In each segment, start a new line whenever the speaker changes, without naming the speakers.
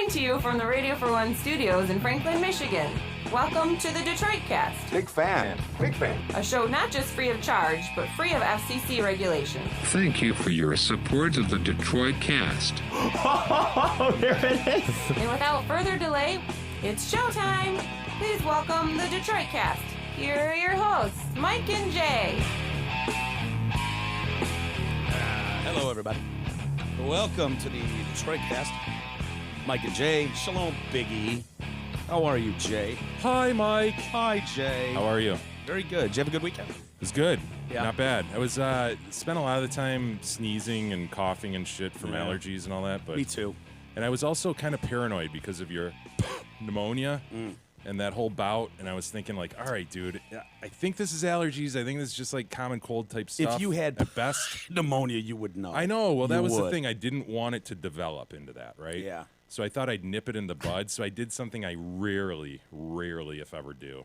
Coming to you from the Radio for One studios in Franklin, Michigan. Welcome to the Detroit Cast.
Big fan.
A show not just free of charge, but free of FCC regulations.
Thank you for your support of the Detroit Cast.
Oh, there it is.
And without further delay, it's showtime. Please welcome the Detroit Cast. Here are your hosts, Mike and Jay.
Hello, everybody. Welcome to the Detroit Cast. Mike and Jay. Shalom, Biggie. How are you, Jay?
Hi, Mike.
Hi, Jay.
How are you?
Very good. Did you have a good weekend?
It was good.
Yeah.
Not bad. I was spent a lot of the time sneezing and coughing and shit from allergies and all that. But
me too.
And I was also kind of paranoid because of your pneumonia and that whole bout. And I was thinking, like, all right, dude, I think this is allergies. I think this is just like common cold type stuff.
If you had
at best
pneumonia, you would know.
I know. Well, that was the
would.
thing. I didn't want it to develop into that, right?
Yeah.
So I thought I'd nip it in the bud. So I did something I rarely, if ever, do.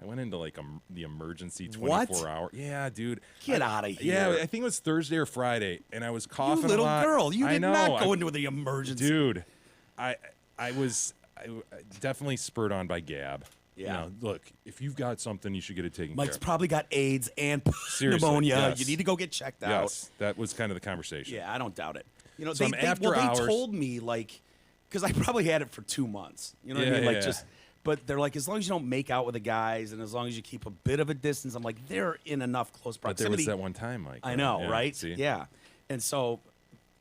I went into like the emergency 24-hour. Yeah, dude.
Get out of here.
Yeah, I think it was Thursday or Friday, and I was coughing
You little
a lot.
girl. You
I
did
know,
not go into the emergency.
Dude, I was definitely spurred on by Gab.
Yeah.
You know, look, if you've got something, you should get it taken
Mike's
care of.
probably got AIDS and
Seriously,
pneumonia.
yes.
You need to go get checked out.
Yes, that was kind of the conversation.
Yeah, I don't doubt it. You know,
So I'm after
they
hours.
told me, like, because I probably had it for 2 months. You know what I mean? Like, just, but they're like, as long as you don't make out with the guys and as long as you keep a bit of a distance, I'm like, they're in enough close
But there
proximity.
was that one time, Mike.
I know,
Yeah,
right?
See?
Yeah. And so,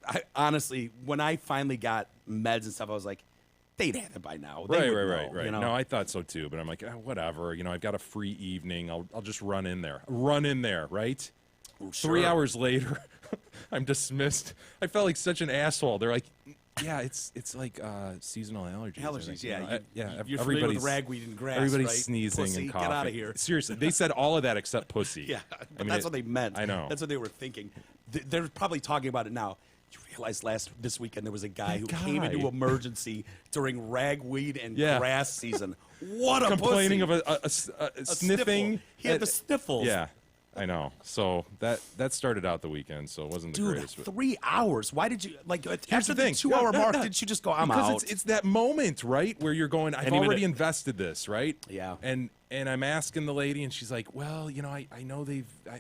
I honestly, when I finally got meds and stuff, I was like, they'd have it by now. They would know,
Right.
You know?
No, I thought so too, but I'm like, whatever. You know, I've got a free evening. I'll just run in there, right?
Sure.
3 hours later, I'm dismissed. I felt like such an asshole. They're like, yeah, it's like seasonal allergies. I
Allergies,
think.
yeah.
You know, yeah.
You're familiar with
everybody's
ragweed and grass,
everybody's
right?
sneezing
Pussy,
and coughing.
Get out of here.
Seriously, they said all of that except pussy.
Yeah, but
I mean,
that's what they meant.
I know.
That's what they were thinking. They're probably talking about it now. You realize this weekend there was a guy who came into emergency during ragweed and grass season. What a
complaining
pussy.
of a sniffing.
Sniffle. He had the sniffles.
Yeah, I know. So that started out the weekend, so it wasn't the
Dude,
greatest.
3 hours. Why did you after
the thing.
2 hour
No,
mark?
no.
Didn't you just go? I'm
because
out.
it's that moment, right, where you're going, I've
And even
already
it-
invested this, right?
Yeah.
And I'm asking the lady, and she's like, well, you know, I know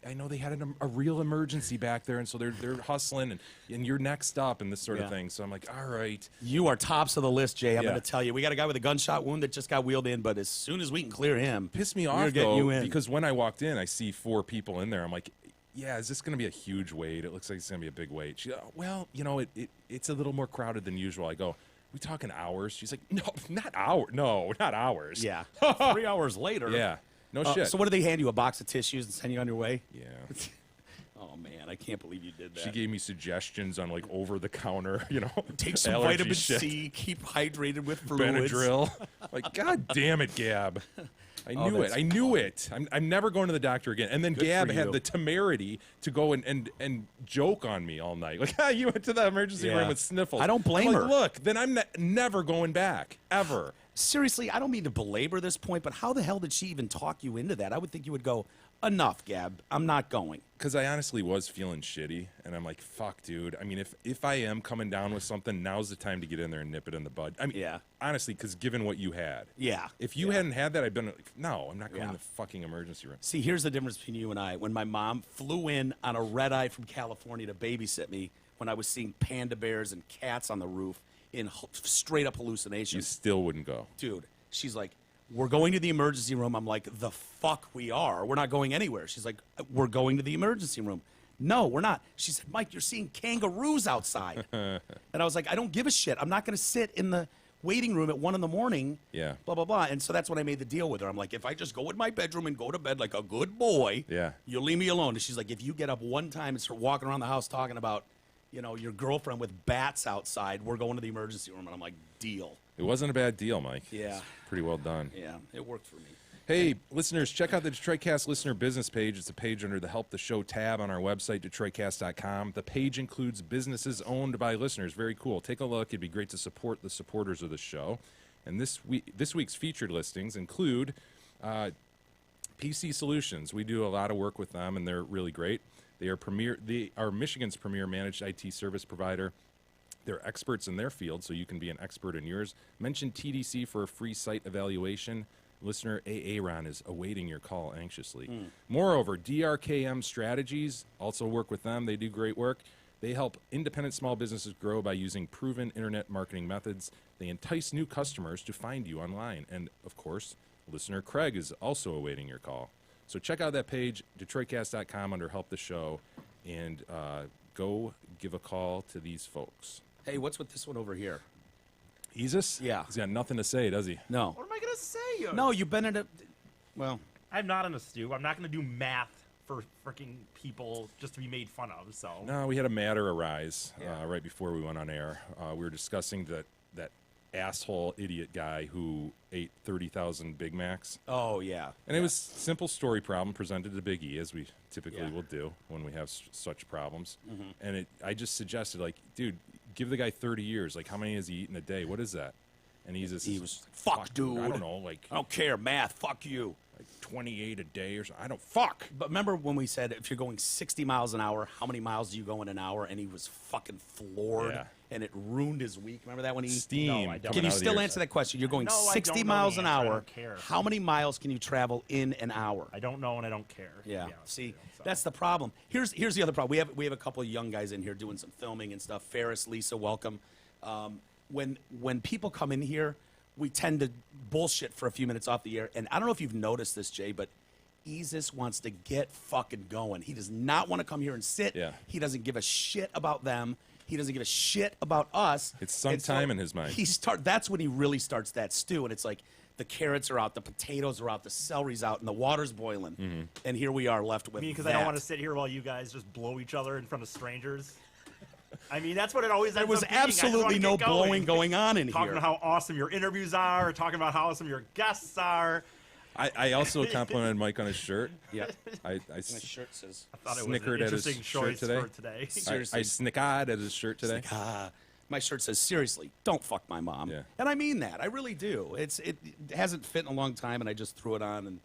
I know they had a real emergency back there, and so they're hustling, and you're next up, and this sort of
Yeah.
thing. So I'm like, all right.
You are tops of the list, Jay. I'm
Yeah.
going to tell you. We got a guy with a gunshot wound that just got wheeled in, but as soon as we can clear him,
Pissed me
we're
off,
getting
though,
you in.
because when I walked in, I see 4 people in there. I'm like, yeah, is this going to be a huge wait? It looks like it's going to be a big wait. She, well, you know, it's a little more crowded than usual. I go, we talking hours? She's like, no, not hours.
Yeah. 3 hours later.
Yeah. No shit.
So what did they hand you? A box of tissues and send you on your way?
Yeah.
Oh man, I can't believe you did that.
She gave me suggestions on like over the counter, you know,
Take some
allergy
vitamin
shit.
C, keep hydrated with fluids.
Benadryl. Like, God damn it, Gab. I knew it. I knew it. I'm never going to the doctor again. And then
Good
Gab
for
had
you.
the temerity to go and joke on me all night. Like, you went to the emergency
Yeah.
room with sniffles.
I don't blame
I'm like,
her.
Look, then I'm never going back, ever.
Seriously, I don't mean to belabor this point, but how the hell did she even talk you into that? I would think you would go, enough, Gab. I'm not going.
Because I honestly was feeling shitty, and I'm like, fuck, dude. I mean, if I am coming down with something, now's the time to get in there and nip it in the bud. I mean,
Yeah.
honestly, because given what you had.
Yeah.
If you hadn't had that, I'd been like, no, I'm not going
Yeah.
to the fucking emergency room.
See, here's the difference between you and I. When my mom flew in on a red eye from California to babysit me, when I was seeing panda bears and cats on the roof in straight up
You
hallucinations,
still wouldn't go.
dude, she's like, we're going to the emergency room. I'm like, the fuck we are. We're not going anywhere. She's like, we're going to the emergency room. No, we're not. She said, Mike, you're seeing kangaroos outside. And I was like, I don't give a shit. I'm not going to sit in the waiting room at 1 a.m.
Yeah.
Blah, blah, blah. And so that's when I made the deal with her. I'm like, if I just go in my bedroom and go to bed like a good boy,
Yeah.
you'll leave me alone. And she's like, if you get up one time and start walking around the house talking about, you know, your girlfriend with bats outside, we're going to the emergency room. And I'm like, deal.
It wasn't a bad deal, Mike.
Yeah.
It's pretty well done.
Yeah, it worked for me.
Hey, listeners, check out the DetroitCast listener business page. It's a page under the Help the Show tab on our website, DetroitCast.com. The page includes businesses owned by listeners. Very cool. Take a look. It'd be great to support the supporters of the show. And this week's featured listings include PC Solutions. We do a lot of work with them, and they're really great. They are Michigan's premier managed IT service provider. They're experts in their field, so you can be an expert in yours. Mention TDC for a free site evaluation. Listener Aaron is awaiting your call anxiously. Moreover, DRKM Strategies, also work with them. They do great work. They help independent small businesses grow by using proven internet marketing methods. They entice new customers to find you online. And, of course, listener Craig is also awaiting your call. So check out that page, DetroitCast.com, under Help the Show, and go give a call to these folks.
Hey, what's with this one over here?
Isis?
Yeah.
He's got nothing to say, does he?
No.
What am I going to say?
No, you've been in a... Well,
I'm not in a stew. I'm not going to do math for freaking people just to be made fun of, so.
No, we had a matter arise right before we went on air. We were discussing that asshole idiot guy who ate 30,000 Big Macs.
oh, yeah.
And it was simple story problem presented to Big E, as we typically
Yeah.
will do when we have such problems. And I just suggested, like, dude, give the guy 30 years. Like, how many has he eaten a day? What is that? And he was
like, fuck, dude.
I don't know, like
I don't care. Math. Fuck you.
28 a day or something. I don't fuck.
But remember when we said if you're going 60 miles an hour, how many miles do you go in an hour? And he was fucking floored.
Yeah.
And it ruined his week. Remember that when he...
Steam.
No, I don't.
coming
Can you
out of the
still
ears.
answer that question? You're going
No, I
60
don't know
miles
the
an
answer. I
hour.
don't care.
How many miles can you travel in an hour?
I don't know and I don't care.
Yeah.
to be honest
See,
with you, so.
that's the problem. Here's the other problem. We have a couple of young guys in here doing some filming and stuff. Ferris, Lisa, welcome. When people come in here, we tend to bullshit for a few minutes off the air. And I don't know if you've noticed this, Jay, but Isis wants to get fucking going. He does not want to come here and sit.
Yeah.
He doesn't give a shit about them. He doesn't give a shit about us.
It's some
And so
time in his mind.
That's when he really starts that stew, and it's like the carrots are out, the potatoes are out, the celery's out, and the water's boiling. And here we are left with
Because
that.
I don't want to sit here while you guys just blow each other in front of strangers. I mean, that's what it always
There
ends
was
up being. I just wanna
absolutely no
get going.
blowing going on in
Talking
here.
about how awesome your interviews are, talking about how awesome your guests are.
I also complimented Mike on his shirt.
Yeah.
I
My shirt says,
Thought it was
Snickered
an
at his
interesting
shirt
choice
today.
for today.
I snickered at his shirt today.
my shirt says, seriously, don't fuck my mom.
Yeah.
And I mean that. I really do. It hasn't fit in a long time, and I just threw it on, and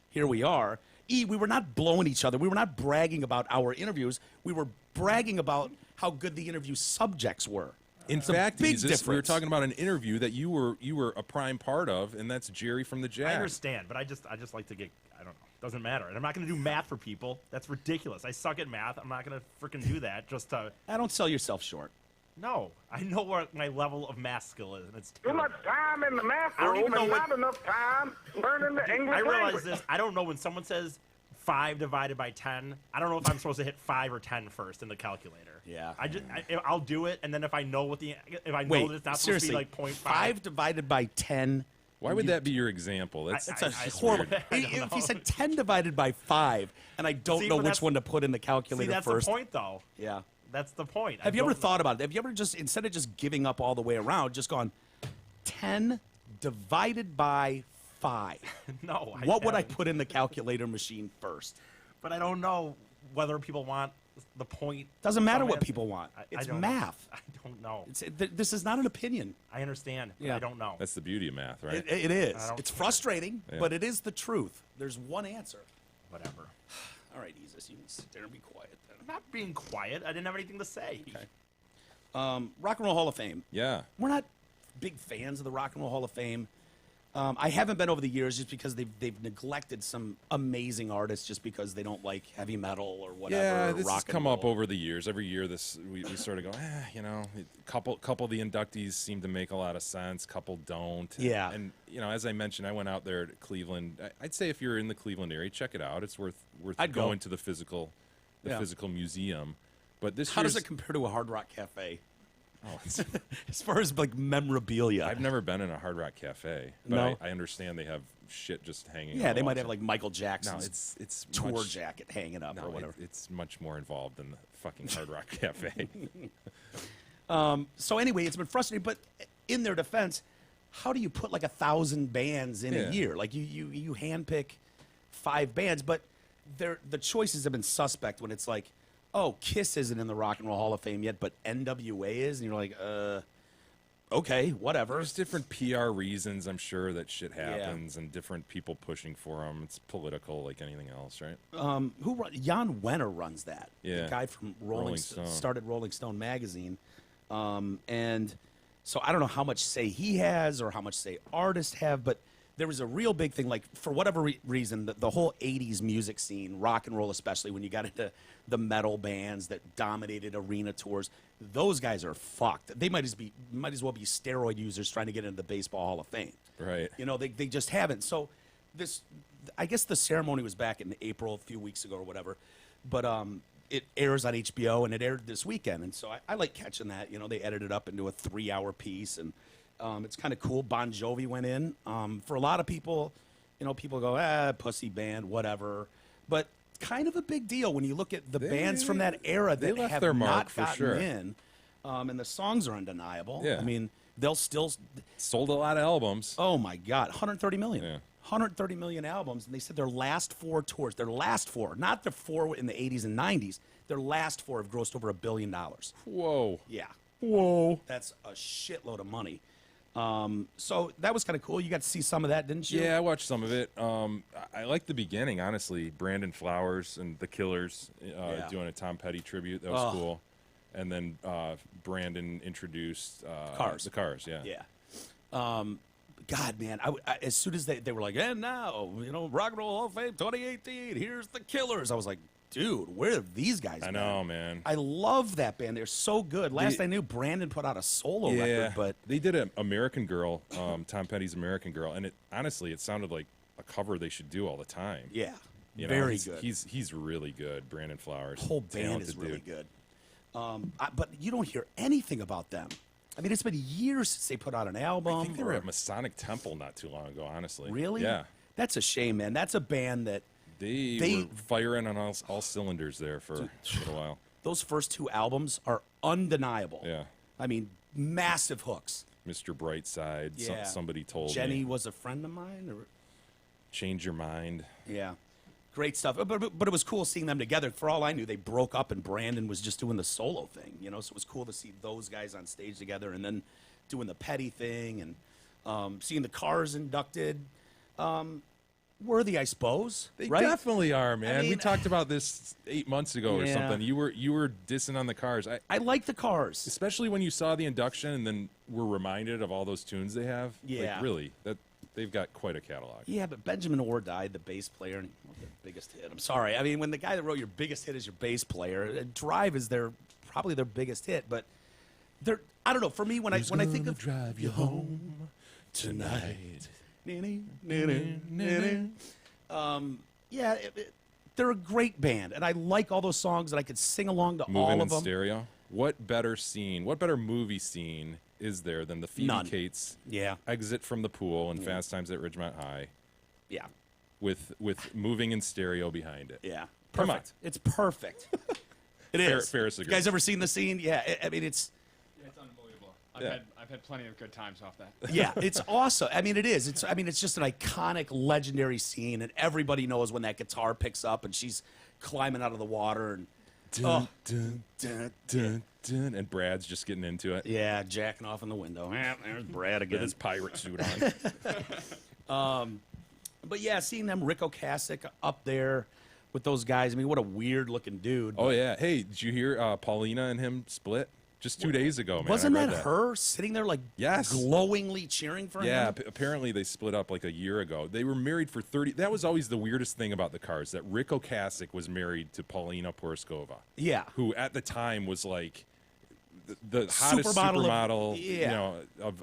here we are. We were not blowing each other. We were not bragging about our interviews. We were bragging about how good the interview subjects were.
In
It's a
fact,
big
Jesus, we were
difference.
talking about an interview that you were a prime part of, and that's Jerry from the
I
Jack.
understand, but I just like to get. I don't know. Doesn't matter. And I'm not going to do math for people. That's ridiculous. I suck at math. I'm not going to freaking do that just to.
I don't sell yourself short.
No, I know what my level of math skill is, and it's
Too
terrible.
much time in the math
I don't even
room
know
and
what-
not enough time learning the English
I realize
language.
this. I don't know when someone says 5 divided by 10. I don't know if I'm supposed to hit 5 or 10 first in the calculator.
Yeah.
I'll do it, and then if I know that
Wait,
it's not
seriously,
supposed to be like 0.5.
5 divided by 10.
Why would that be your example? That's
That's a
I
horrible.
swear. I don't
If he
know.
said 10 divided by 5, and I don't
See,
know
but
which
that's-
one to put in the
See,
calculator
that's
first.
the point, though.
Yeah.
That's the point.
Have you ever thought about it? Have you ever just, instead of just giving up all the way around, just gone 10 divided by 5?
No.
What would I
haven't.
put in the calculator machine first?
But I don't know whether people want the point.
Doesn't matter what
Some-
people want.
I
It's
don't-
math.
I don't know.
This is not an opinion.
I understand. But
Yeah.
I don't know.
that's the beauty of math, right?
It is.
I don't
It's
care.
frustrating,
Yeah.
but it is the truth. There's one answer.
Whatever.
All right, Isis, you can sit there and be quiet then.
I'm not being quiet. I didn't have anything to say.
Okay. Rock and Roll Hall of Fame.
Yeah.
We're not big fans of the Rock and Roll Hall of Fame. I haven't been over the years just because they've neglected some amazing artists just because they don't like heavy metal or whatever.
Yeah, this
rock
has
and
come up
roll.
over the years. Every year, we sort of go, a couple of the inductees seem to make a lot of sense, couple don't.
Yeah.
And as I mentioned, I went out there to Cleveland. I'd say if you're in the Cleveland area, check it out. It's worth
I'd go.
going to the physical museum. But this
How does
year's-
it compare to a Hard Rock Cafe?
Oh, it's-
As far as like memorabilia.
I've never been in a Hard Rock Cafe, but
No?
I understand they have shit just hanging.
Yeah,
on
they
the
might
walls.
have like Michael
No,
Jackson's
it's
tour
much,
jacket hanging up
No,
or whatever.
it's much more involved than the fucking Hard Rock Cafe.
So anyway, it's been frustrating. But in their defense, how do you put like 1,000 bands in
Yeah.
a year? Like you handpick 5 bands, but the choices have been suspect when it's like, oh, Kiss isn't in the Rock and Roll Hall of Fame yet, but NWA is, and you're like, okay, whatever.
There's different PR reasons, I'm sure, that shit happens, and different people pushing for them. It's political, like anything else, right?
Jan Wenner runs that.
Yeah.
The guy from
Rolling Stone.
started Rolling Stone magazine. And so I don't know how much say he has or how much say artists have, but there was a real big thing, like for whatever reason, the whole 80s music scene, rock and roll especially, when you got into the metal bands that dominated arena tours, those guys are fucked. They might as well be steroid users trying to get into the Baseball Hall of Fame.
Right.
You know, they just haven't. So I guess the ceremony was back in April, a few weeks ago or whatever, but it airs on HBO, and it aired this weekend. And so I like catching that. You know, they edited it up into a 3-hour piece, and it's kind of cool. Bon Jovi went in. For a lot of people, you know, people go, pussy band, whatever. But kind of a big deal when you look at the bands from that era
they
that
left
have
their mark
not
for
gotten
sure.
in. And the songs are undeniable.
Yeah.
I mean, they'll still...
Sold a lot of albums.
Oh, my God. 130 million.
Yeah.
130 million albums. And they said their last 4 tours, not the 4 in the 80s and 90s, their last 4 have grossed over $1 billion.
Whoa.
Yeah. Whoa. That's a shitload of money. So that was kind of cool. You got to see some of that, didn't you?
Yeah, I watched some of it. I like the beginning, honestly. Brandon Flowers and the Killers doing a Tom Petty tribute. That was cool. And then Brandon introduced
Cars.
The Cars, yeah.
Yeah. God, man, I as soon as they were like, and now, you know, Rock and Roll Hall of Fame 2018, here's the Killers. I was like, dude, where have these guys been?
I know, man.
I love that band. They're so good. Last I knew, Brandon put out a solo record, but
they did an American Girl, Tom Petty's American Girl, and honestly, it sounded like a cover they should do all the time.
yeah,
You know,
very good.
He's really good, Brandon Flowers.
The whole band is
Talented
really
dude.
good. But you don't hear anything about them. I mean, it's been years since they put out an album.
I think they were
or-
at Masonic Temple not too long ago, honestly.
Really?
Yeah.
That's a shame, man. That's a band that
They were firing on all cylinders there for a little while.
those first 2 albums are undeniable.
Yeah.
I mean, massive hooks.
Mr. Brightside,
Yeah.
somebody told
Jenny
me.
was a friend of mine. Or,
Change Your Mind.
yeah. Great stuff. But it was cool seeing them together. For all I knew, they broke up and Brandon was just doing the solo thing, you know? So it was cool to see those guys on stage together and then doing the Petty thing and seeing the Cars inducted. Worthy, I suppose.
They
right?
definitely are, man. We
mean-
talked about this 8 months ago or
Yeah.
something. You were dissing on the Cars.
I like the Cars.
Especially when you saw the induction and then were reminded of all those tunes they have.
Yeah.
Like, really, they've got quite a catalog.
Yeah, but Benjamin Orr died, the bass player, and their biggest hit. I'm sorry. I mean, when the guy that wrote your biggest hit is your bass player, Drive is probably their biggest hit. But I don't know. For me, when I think of
drive you home tonight.
yeah, they're a great band, and I like all those songs, and I could sing along to all
Moving
of
in
them.
stereo. What better scene? What better movie scene is there than the Phoebe
None.
Cates
Yeah,
exit from the pool in Fast Times at Ridgemont High
yeah,
with moving in stereo behind it?
yeah.
Come on.
Perfect. It's perfect. It
Fair-
is.
Ferris
You
agrees.
guys ever seen the scene? Yeah, I mean, it's.
Yeah, it's unbelievable.
Yeah.
I've had plenty of good times off that.
Yeah, it's awesome. I mean, it is. It's just an iconic, legendary scene, and everybody knows when that guitar picks up and she's climbing out of the water, and
Dun, dun, dun, dun, and Brad's just getting into it
yeah, jacking off in the window. Yeah, there's Brad
with
again.
his pirate suit on.
But yeah, seeing them, Rick Ocasek up there with those guys. I mean, what a weird looking dude.
Oh yeah. Hey, did you hear Paulina and him split just 2 days ago, man?
Wasn't
I read
that her sitting there like
Yes.
glowingly cheering for
Yeah,
him?
apparently they split up like a year ago. They were married for 30. That was always the weirdest thing about the Cars, that Rick Ocasek was married to Paulina Poroskova,
Yeah.
who at the time was like the hottest
Supermodel
supermodel,
of-
you
yeah.
know,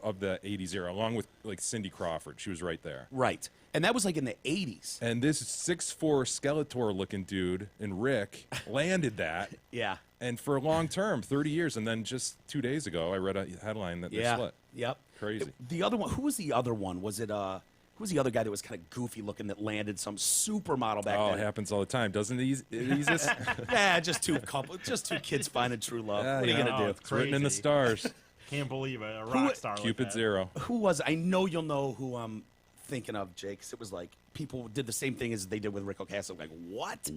of the 80s era, along with like Cindy Crawford. She was right there.
Right. And that was like in the 80s.
And this 6'4" Skeletor looking dude and Rick landed that.
Yeah.
And for a long term, 30 years. And then just 2 days ago, I read a headline that they
Yeah.
split.
Yep.
Crazy.
The other one, who was the other one? Was it who was the other guy that was kind of goofy looking that landed some supermodel back
Oh,
then?
it happens all the time, doesn't it? Just
Yeah, just two kids finding true love. What are you gonna do?
It's written in the
Crazy.
stars.
Can't believe it. A rock star
Cupid
like that.
Zero.
Who was? I know you'll know who I'm thinking of, Jake. 'Cause it was like people did the same thing as they did with Rick Ocasek. Like what?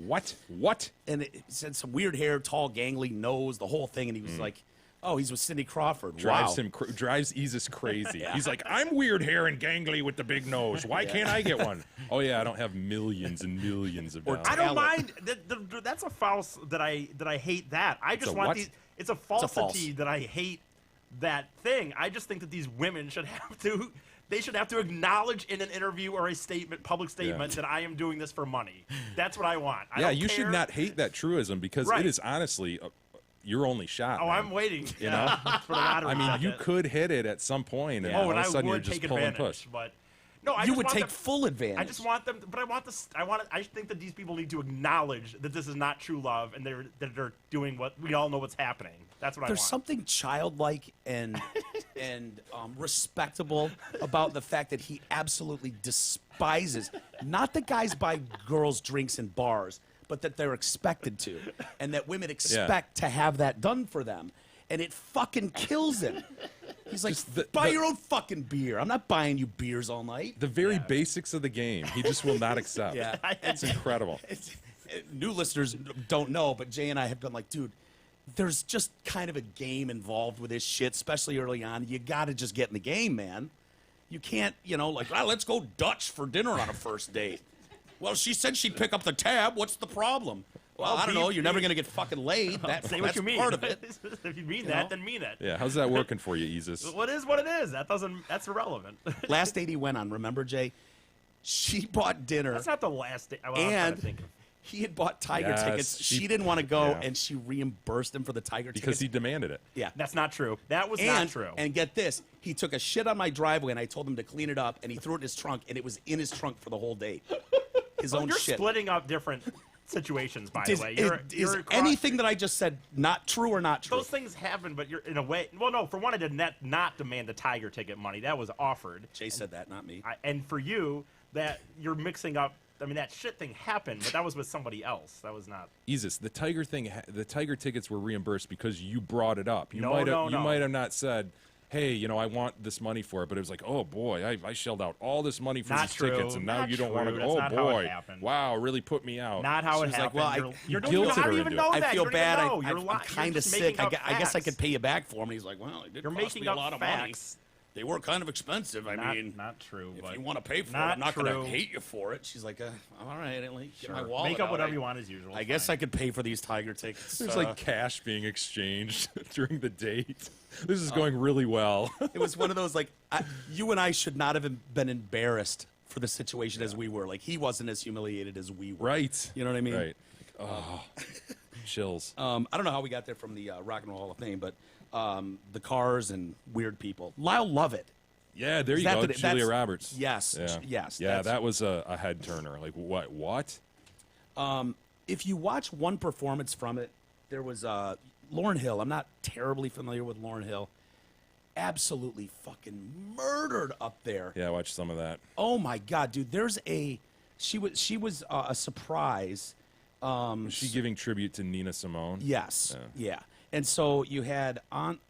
What?
And it said some weird hair, tall, gangly nose, the whole thing. And he was like, "Oh, he's with Cindy Crawford."
Drives
wow.
him drives Isis crazy. He's like, I'm weird hair and gangly with the big nose. Why can't I get one? Oh yeah, I don't have millions and millions of dollars.
I don't
Talent.
mind. That's a false that I hate that. I just
a
want
what?
these. It's a falsity
false.
that I hate that thing. I just think that these women should have to. They should have to acknowledge in an interview or a statement, public statement, that I am doing this for money. That's what I want. I don't
you
care.
should not hate that truism because
Right.
it is honestly your only shot.
Oh,
man.
I'm waiting.
You know?
for the lottery
I mean, you
ticket.
could hit it at some point, and
Oh,
all
and
of
I
a sudden you're
would
just
take
pull and
advantage,
push.
but no, I
You
just
would
want
take
them,
full advantage.
I just want them, but I think that these people need to acknowledge that this is not true love, and they're doing what we all know what's happening. That's what
There's
I want.
something childlike and respectable about the fact that he absolutely despises not that guys buy girls drinks in bars, but that they're expected to, and that women expect to have that done for them, and it fucking kills him. He's like, buy your own fucking beer. I'm not buying you beers all night.
The very basics of the game, he just will not accept.
Yeah.
It's incredible.
New listeners don't know, but Jay and I have been like, dude, there's just kind of a game involved with this shit, especially early on. You got to just get in the game, man. You can't, like, let's go Dutch for dinner on a first date. Well, she said she'd pick up the tab. What's the problem? Well, I don't know. You're never going to get fucking laid.
Say what
that's
you mean.
part of it.
If you mean that, then mean it.
Yeah, how's that working for you, Isis?
What is what it is. That's irrelevant.
Last date he went on, remember, Jay? She bought dinner.
That's not the last day. Well, I'm trying
and
to think of.
he had bought Tiger
Yes,
tickets.
she-
She didn't want to go,
yeah.
and she reimbursed him for the Tiger
Because
tickets.
he demanded it.
Yeah.
That's not true. That was not true.
And get this, he took a shit on my driveway, and I told him to clean it up, and he threw it in his trunk, and it was in his trunk for the whole date. His own
You're
shit.
splitting up different situations, by
Is,
the way.
is anything that I just said not true or not true?
Those things happen, but you're in a way. Well, no. For one, I did not demand the Tiger ticket money. That was offered.
Jay said that, not me.
And for you, that you're mixing up. I mean, that shit thing happened, but that was with somebody else. That was not.
Isis, the Tiger thing, the Tiger tickets were reimbursed because you brought it up. You
No,
might have,
no,
you
no.
might have not said, "Hey, I want this money for it," but it was like, "Oh boy, I shelled out all this money for
Not
these
true.
tickets, and now
Not
you don't want to."
true.
Oh
That's not how it
boy,
happened.
wow, really put me out.
Not how
She
it
was like,
happened.
well, I-
You're,
you
you're,
guilted
how
her
do you
into
even
it.
know
I
that?
feel
You don't
bad.
even know. You're
I'm kind of sick. I guess I
facts.
could pay you back for him. And he's like, well, it did
You're
cost
making
me a
up
lot of money.
facts.
They were kind of expensive. I mean,
Not true.
if
but
you want to pay for it,
not
I'm not going
true.
to hate you for it. She's like, all right, at least get my
Sure.
wallet
Make up
out.
whatever you want as usual.
I guess I could pay for these Tiger tickets.
There's like cash being exchanged during the date. This is going really well.
It was one of those like you and I should not have been embarrassed for the situation as we were. Like he wasn't as humiliated as we were.
Right.
You know what I mean?
Right. Oh, chills.
I don't know how we got there from the Rock and Roll Hall of Fame, but the cars and weird people. Lyle Lovett.
Yeah, there you
that
go,
the-
Julia
that's-
Roberts.
yes,
Yeah.
yes,
Yeah,
that's-
that was a head turner. Like what? What?
If you watch one performance from it, there was Lauryn Hill. I'm not terribly familiar with Lauryn Hill. Absolutely fucking murdered up there.
Yeah, I watched some of that.
Oh my god, dude! She was a surprise.
Was she giving tribute to Nina Simone?
Yes, yeah. And so you had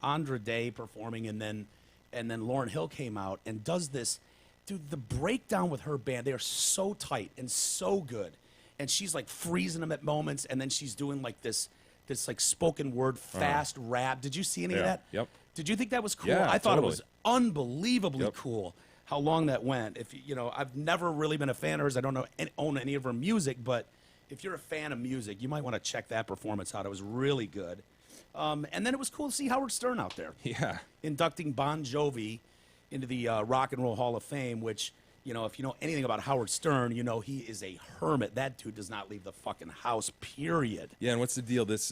Andra Day performing, and then Lauryn Hill came out and does this. Dude, the breakdown with her band, they are so tight and so good. And she's like freezing them at moments, and then she's doing like this like spoken word fast rap. Did you see any of
Yeah.
that?
Yep.
Did you think that was cool?
Yeah,
I thought
totally.
it was unbelievably
Yep.
cool how long that went. If I've never really been a fan of hers. I don't own any of her music, but if you're a fan of music, you might want to check that performance out. It was really good. And then it was cool to see Howard Stern out there
Yeah.
inducting Bon Jovi into the Rock and Roll Hall of Fame, which, if you know anything about Howard Stern, he is a hermit. That dude does not leave the fucking house, period.
Yeah, and what's the deal? This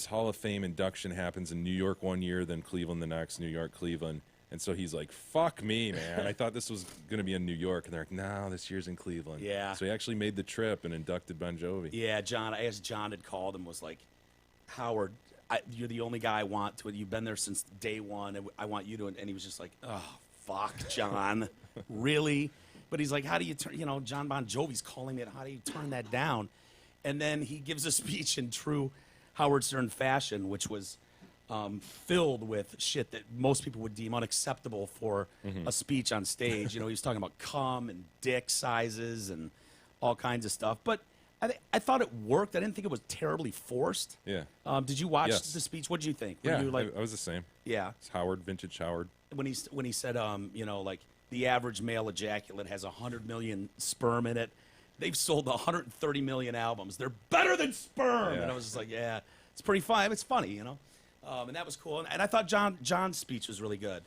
Hall of Fame induction happens in New York one year, then Cleveland the next, New York, Cleveland. And so he's like, fuck me, man. I thought this was going to be in New York. And they're like, no, this year's in Cleveland.
Yeah.
So he actually made the trip and inducted Bon Jovi.
Yeah, John, I asked John had called and was like, Howard, you're the only guy I want to. You've been there since day one. And I want you to. And he was just like, oh, fuck, John. Really? But he's like, how do you turn, John Bon Jovi's calling it. How do you turn that down? And then he gives a speech in true Howard Stern fashion, which was filled with shit that most people would deem unacceptable for a speech on stage. He was talking about cum and dick sizes and all kinds of stuff. But I thought it worked. I didn't think it was terribly forced.
Yeah.
Did you watch
Yes.
the speech? What did you think? Were
Yeah,
you like,
I was the same.
yeah.
It's Howard, vintage Howard.
When he said, like the average male ejaculate has 100 million sperm in it. They've sold 130 million albums. They're better than sperm.
Yeah.
And I was just like, yeah, it's pretty fun. It's funny, And that was cool. And I thought John's speech was really good.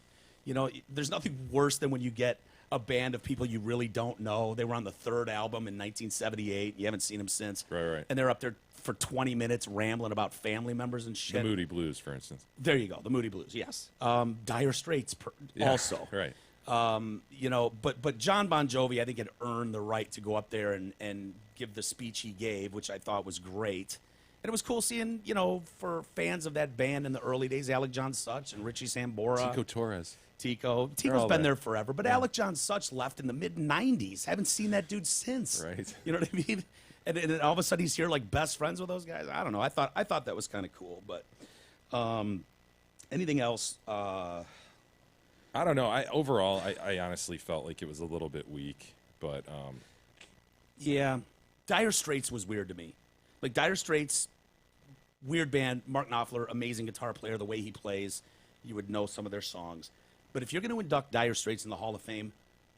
You know, there's nothing worse than when you get a band of people you really don't know. They were on the third album in 1978. You haven't seen them since.
Right.
And they're up there for 20 minutes rambling about family members and shit.
The Moody Blues, for instance.
There you go. The Moody Blues, yes. Dire Straits also.
Right.
You know, but John Bon Jovi, I think, had earned the right to go up there and give the speech he gave, which I thought was great. And it was cool seeing, you know, for fans of that band in the early days, Alec John Such and Richie Sambora.
Tico Torres.
Tico's
all
been
there.
there forever, but Alec John Such left in the mid-'90s. Haven't seen that dude since.
Right.
You know what I mean? And then all of a sudden he's here like best friends with those guys. I don't know. I thought that was kind of cool. But anything else?
I don't know. Overall, I honestly felt like it was a little bit weak, but
Yeah, Dire Straits was weird to me. Like Dire Straits, weird band. Mark Knopfler, amazing guitar player. The way he plays, you would know some of their songs. But if you're going to induct Dire Straits in the Hall of Fame,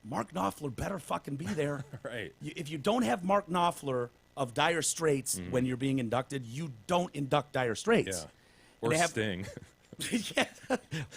Mark Knopfler better fucking be there.
Right.
If you don't have Mark Knopfler of Dire Straits when you're being inducted, you don't induct Dire Straits.
yeah. Or
And they have-
Sting.
Yeah.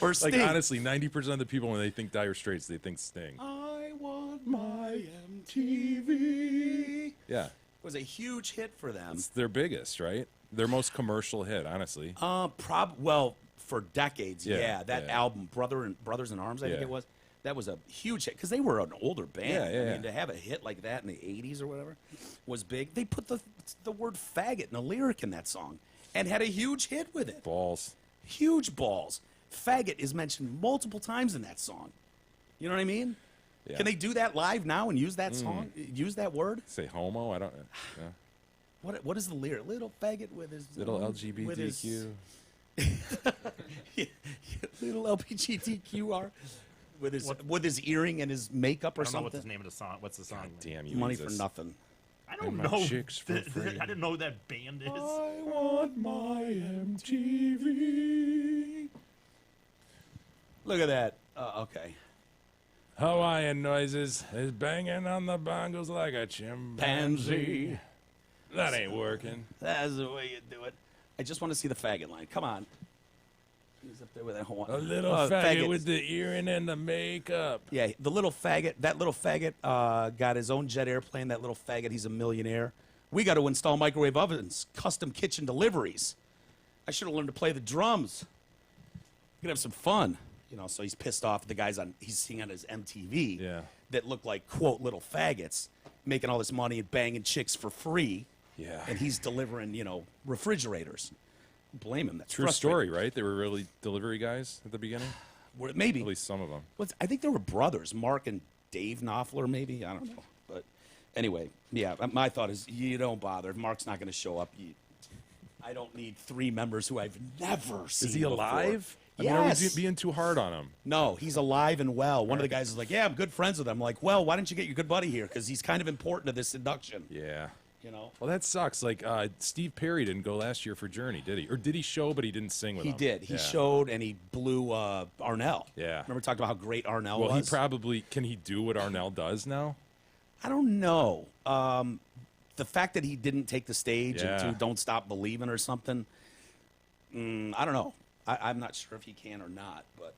Or Sting.
Like, honestly, 90% of the people, when they think Dire Straits, they think Sting.
I want my MTV.
Yeah.
It was a huge hit for them.
It's their biggest, right? Their most commercial hit, honestly.
Well, for decades,
Yeah,
that
yeah.
album, Brothers in Arms, I think
Yeah.
it was. That was a huge hit because they were an older band.
Yeah,
I
yeah.
mean, to have a hit like that in the '80s or whatever was big. They put the word "faggot" in a lyric in that song and had a huge hit with it.
Balls.
Huge balls. Faggot is mentioned multiple times in that song. You know what I mean?
Yeah.
Can they do that live now and use that song? Use that word?
Say homo? I don't yeah.
What is the lyric? Little faggot with his
Little
with his-
LGBTQ.
little LGBTQR with his earring and his makeup or
I don't know
something.
what's his name of the song. What's the song?
Damn you.
Money
Jesus.
for nothing.
I don't
And my
know.
chicks for free.
I didn't know who that band is.
I want my MTV.
Look at that. Okay.
Hawaiian noises is banging on the bongos like a chimpanzee. That ain't working.
That's the way you do it. I just want to see the faggot line. Come on. He's up there with that whole
A little faggot with the earring and the makeup.
Yeah, the little faggot. That little faggot got his own jet airplane. That little faggot, he's a millionaire. We got to install microwave ovens, custom kitchen deliveries. I should have learned to play the drums. We could have some fun. You know, so he's pissed off at the guys he's seeing on his MTV
Yeah.
that look like, quote, little faggots, making all this money and banging chicks for free.
Yeah.
And he's delivering, refrigerators. Blame him. That's
True
frustrating.
story, right? They were really delivery guys at the beginning.
Maybe.
At least some of them.
I think they were brothers, Mark and Dave Knopfler, maybe. I don't know. But anyway, yeah, my thought is you don't bother. If Mark's not going to show up, I don't need three members who I've never seen
Is he
before.
alive? I mean,
Yes.
are we being too hard on him?
No, he's alive and well. One of the guys is like, yeah, I'm good friends with him. I'm like, well, why don't you get your good buddy here? Because he's kind of important to this induction.
Yeah.
Well,
Well, that sucks. Like, Steve Perry didn't go last year for Journey, did he? Or did he show, but he didn't sing with
he
them?
did. He
Yeah.
showed and he blew Arnell.
Yeah.
Remember talking about how great Arnell
Well,
was?
he probably can he do what Arnell does now?
I don't know. The fact that he didn't take the stage
Yeah.
and do Don't Stop Believing or something, I don't know. I'm not sure if he can or not, but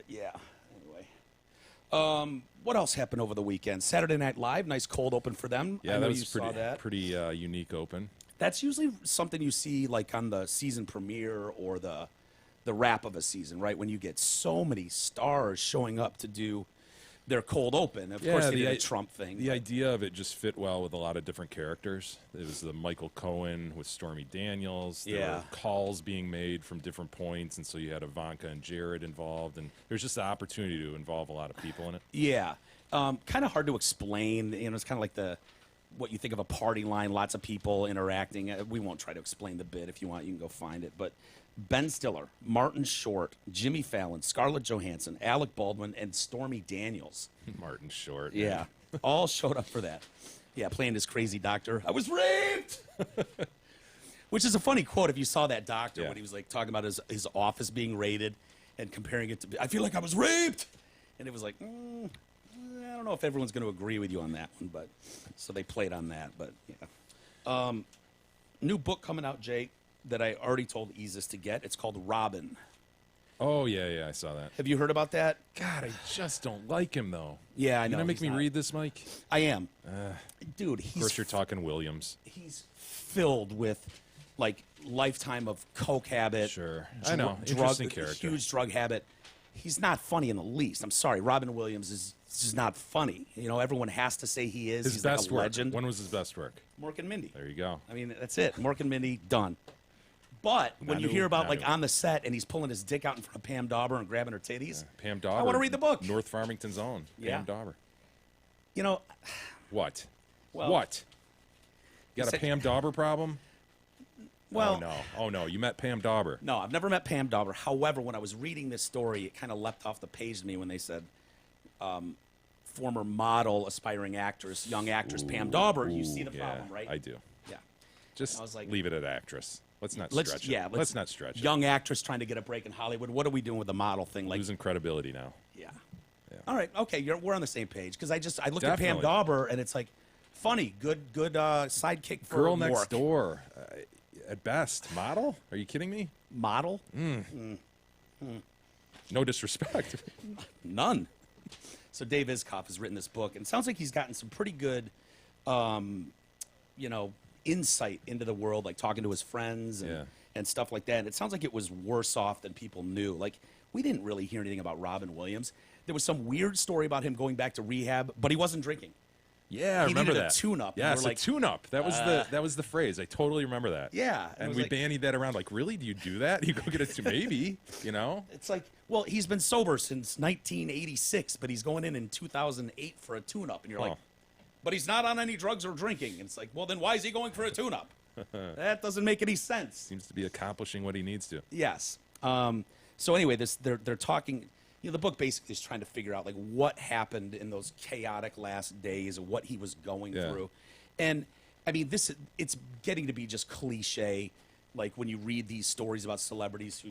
yeah. Anyway, what else happened over the weekend? Saturday Night Live, nice cold open for them.
Yeah,
I know
that was
you saw that.
pretty unique open.
That's usually something you see like on the season premiere or the wrap of a season, right? When you get so many stars showing up to do their cold open. Of course, they did a Trump thing.
The idea of it just fit well with a lot of different characters. It was the Michael Cohen with Stormy Daniels. There were calls being made from different points, and so you had Ivanka and Jared involved, and there's just the opportunity to involve a lot of people in it.
Yeah, kind of hard to explain. It's kind of like what you think of a party line, lots of people interacting. We won't try to explain the bit. If you want, you can go find it. But Ben Stiller, Martin Short, Jimmy Fallon, Scarlett Johansson, Alec Baldwin, and Stormy Daniels.
Martin Short.
Yeah, all showed up for that. Yeah, playing this crazy doctor. I was raped! Which is a funny quote if you saw that doctor when he was like talking about his office being raided and comparing it to, I feel like I was raped! And it was like, I don't know if everyone's going to agree with you on that one, but so they played on that. But yeah, new book coming out, Jake. that I already told Isis to get. It's called Robin.
Oh, yeah, I saw that.
Have you heard about that?
God, I just don't like him, though.
Yeah, I
You
know.
gonna make
he's
me
not.
read this, Mike?
I am. Dude,
Of course, you're talking Williams.
he's filled with, like, lifetime of coke habit.
Sure. I know. Interesting character.
Huge drug habit. He's not funny in the least. I'm sorry. Robin Williams is just not funny. You know, everyone has to say he is.
His
He's
best
like a
work.
legend.
When was his best work?
Mork and Mindy.
There you go.
I mean, that's it. Mork and Mindy, done. But when
Not
you
new,
hear about,
not
like,
new.
on the set and he's pulling his dick out in front of Pam Dauber and grabbing her titties,
Pam Dauber.
I want to read the book.
North Farmington's own.
Yeah.
Pam Dauber.
You know,
What?
Well,
What? You got a
said-
Pam Dauber problem?
well,
Oh, no. Oh, no. You met Pam Dauber.
no, I've never met Pam Dauber. However, when I was reading this story, it kind of leapt off the page to me when they said former model, aspiring actress, young actress Pam Dauber. You see the
Yeah,
problem, right?
I do.
Yeah.
Just
I was like-
leave it at actress. Let's not
Let's
stretch it.
yeah.
Let's not stretch it.
Young actress trying to get a break in Hollywood. What are we doing with the model thing? Like,
Losing credibility now.
yeah. All right. Okay. We're on the same page because I looked at Pam
Definitely.
Dauber and it's like funny, good sidekick for
Girl
Mork.
next door, at best. Model? Are you kidding me?
Model?
No disrespect.
None. So Dave Iskoff has written this book, and it sounds like he's gotten some pretty good, insight into the world, like talking to his friends and,
Yeah.
and stuff like that. And it sounds like it was worse off than people knew. Like, we didn't really hear anything about Robin Williams. There was some weird story about him going back to rehab, but he wasn't drinking.
Yeah, I
He
remember
needed a
that.
tune-up, and
Yes,
we're like,
a tune-up. That was the phrase. I totally remember that.
Yeah, and it
and
was
we
like-
bandied that around. Like, really? Do you do that? You go get a maybe? You know?
It's like, well, he's been sober since 1986, but he's going in 2008 for a tune-up, and you're like,
Oh.
but he's not on any drugs or drinking. And it's like, well, then why is he going for a tune-up? That doesn't make any sense.
Seems to be accomplishing what he needs to.
Yes. So anyway, they're talking. You know, the book basically is trying to figure out like what happened in those chaotic last days and what he was going
Yeah.
through. And I mean, it's getting to be just cliche. Like when you read these stories about celebrities who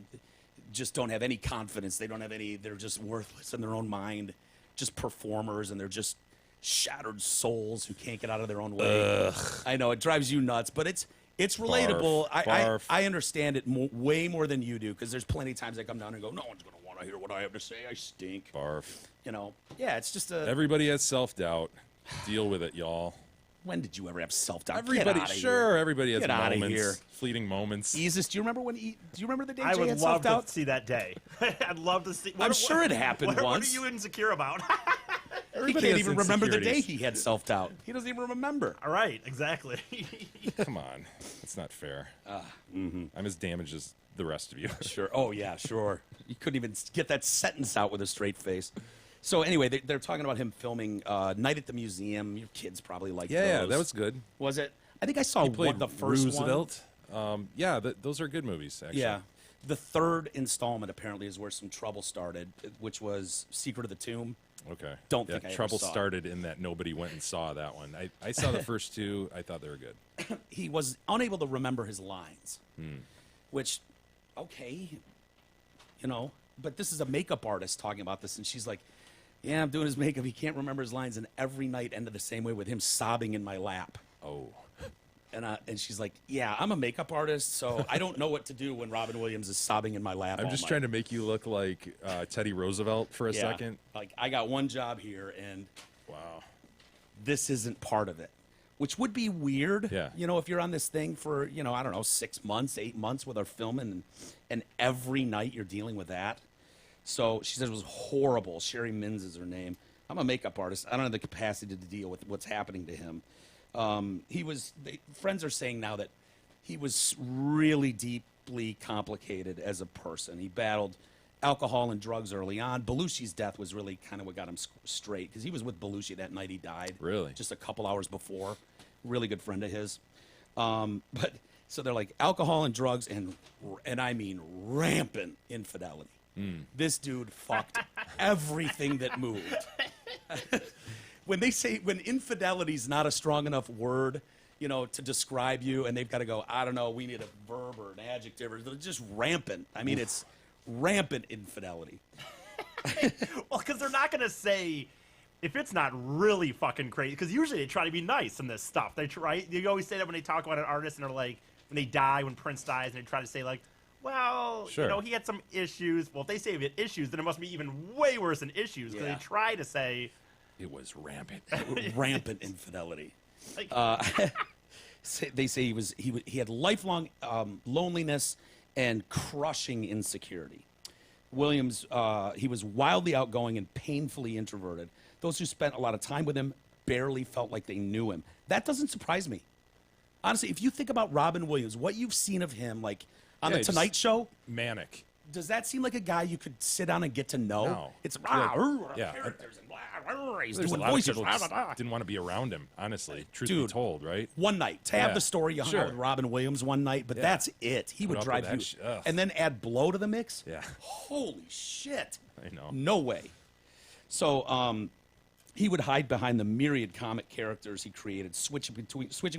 just don't have any confidence, they don't have any. They're just worthless in their own mind, just performers, and they're just shattered souls who can't get out of their own way. I know it drives you nuts, but it's relatable.
Barf.
I understand it way more than you do because there's plenty of times I come down and go, no one's going to want to hear what I have to say. I stink.
Barf.
You know, yeah, it's just a.
Everybody has self-doubt. Deal with it, y'all.
When did you ever have self-doubt?
Everybody,
Sure.
everybody has
Get outta
moments,
here.
fleeting moments.
Isis, do you remember do you remember the day
I
Jay
would
had
love
self-doubt?
to see that day. I'd love to see.
I'm sure it happened
What
once.
are you insecure about?
He
Everybody
can't
has
even remember the day
insecurities.
he had self-doubt. He doesn't even remember.
All right, exactly.
Come on, that's not fair. I'm as damaged as the rest of you.
Sure. Oh, yeah, sure. You couldn't even get that sentence out with a straight face. So anyway, they're talking about him filming Night at the Museum. Your kids probably like
Yeah,
those.
that was good.
Was it? I think I saw
He played
the first
Roosevelt. Yeah, those are good movies.
one.
Actually.
Yeah. The third installment apparently is where some trouble started, which was Secret of the Tomb.
Okay.
Don't
yeah,
think I ever
trouble
saw it.
started in that nobody went and saw that one. I saw the first two. I thought they were good.
He was unable to remember his lines, which, okay, you know, but this is a makeup artist talking about this, and she's like, yeah, I'm doing his makeup. He can't remember his lines, and every night ended the same way with him sobbing in my lap.
Oh.
And she's like, yeah, I'm a makeup artist, so I don't know what to do when Robin Williams is sobbing in my lap.
I'm just trying to make you look like Teddy Roosevelt for a second.
Like, I got one job here, and
Wow.
this isn't part of it, which would be weird.
Yeah.
You know, if you're on this thing for, you know, I don't know, 6 months, 8 months with our filming, and every night you're dealing with that. So she said it was horrible. Sherry Mins is her name. I'm a makeup artist. I don't have the capacity to deal with what's happening to him. Friends are saying now that he was really deeply complicated as a person. He battled alcohol and drugs early on. Belushi's death was really kind of what got him straight because he was with Belushi that night he died.
Really?
Just a couple hours before. Really good friend of his. But so they're like alcohol and drugs and I mean rampant infidelity. This dude fucked everything that moved. When infidelity's not a strong enough word, you know, to describe you, and they've got to go, I don't know, we need a verb or an adjective, or they're just rampant. I mean, it's rampant infidelity.
Well, because they're not going to say if it's not really fucking crazy. Because usually they try to be nice in this stuff. They always say that when they talk about an artist, and they're like, when they die, when Prince dies, and they try to say like, well,
Sure.
you know, he had some issues. Well, if they say he had issues, then it must be even way worse than issues because
Yeah.
they try to say
It was rampant.
Rampant infidelity.
like,
They say he had lifelong loneliness and crushing insecurity. Williams, he was wildly outgoing and painfully introverted. Those who spent a lot of time with him barely felt like they knew him. That doesn't surprise me. Honestly, if you think about Robin Williams, what you've seen of him, like on
Yeah,
the
just-
Tonight Show,
Manic.
does that seem like a guy you could sit down and get to know?
No.
It's
Yeah.
characters and blah, he's
There's
doing
a lot
voices.
of people
blah,
just
blah, blah.
didn't want to be around him, honestly. Truth be
Dude.
told, right?
One night to have
Yeah.
the story you hung
Sure.
out with Robin Williams one night, but
Yeah.
that's it. He would
up
drive
with
you,
that ugh.
and then add Blow to the mix.
Yeah.
Holy shit!
I know.
No way. So he would hide behind the myriad comic characters he created, switching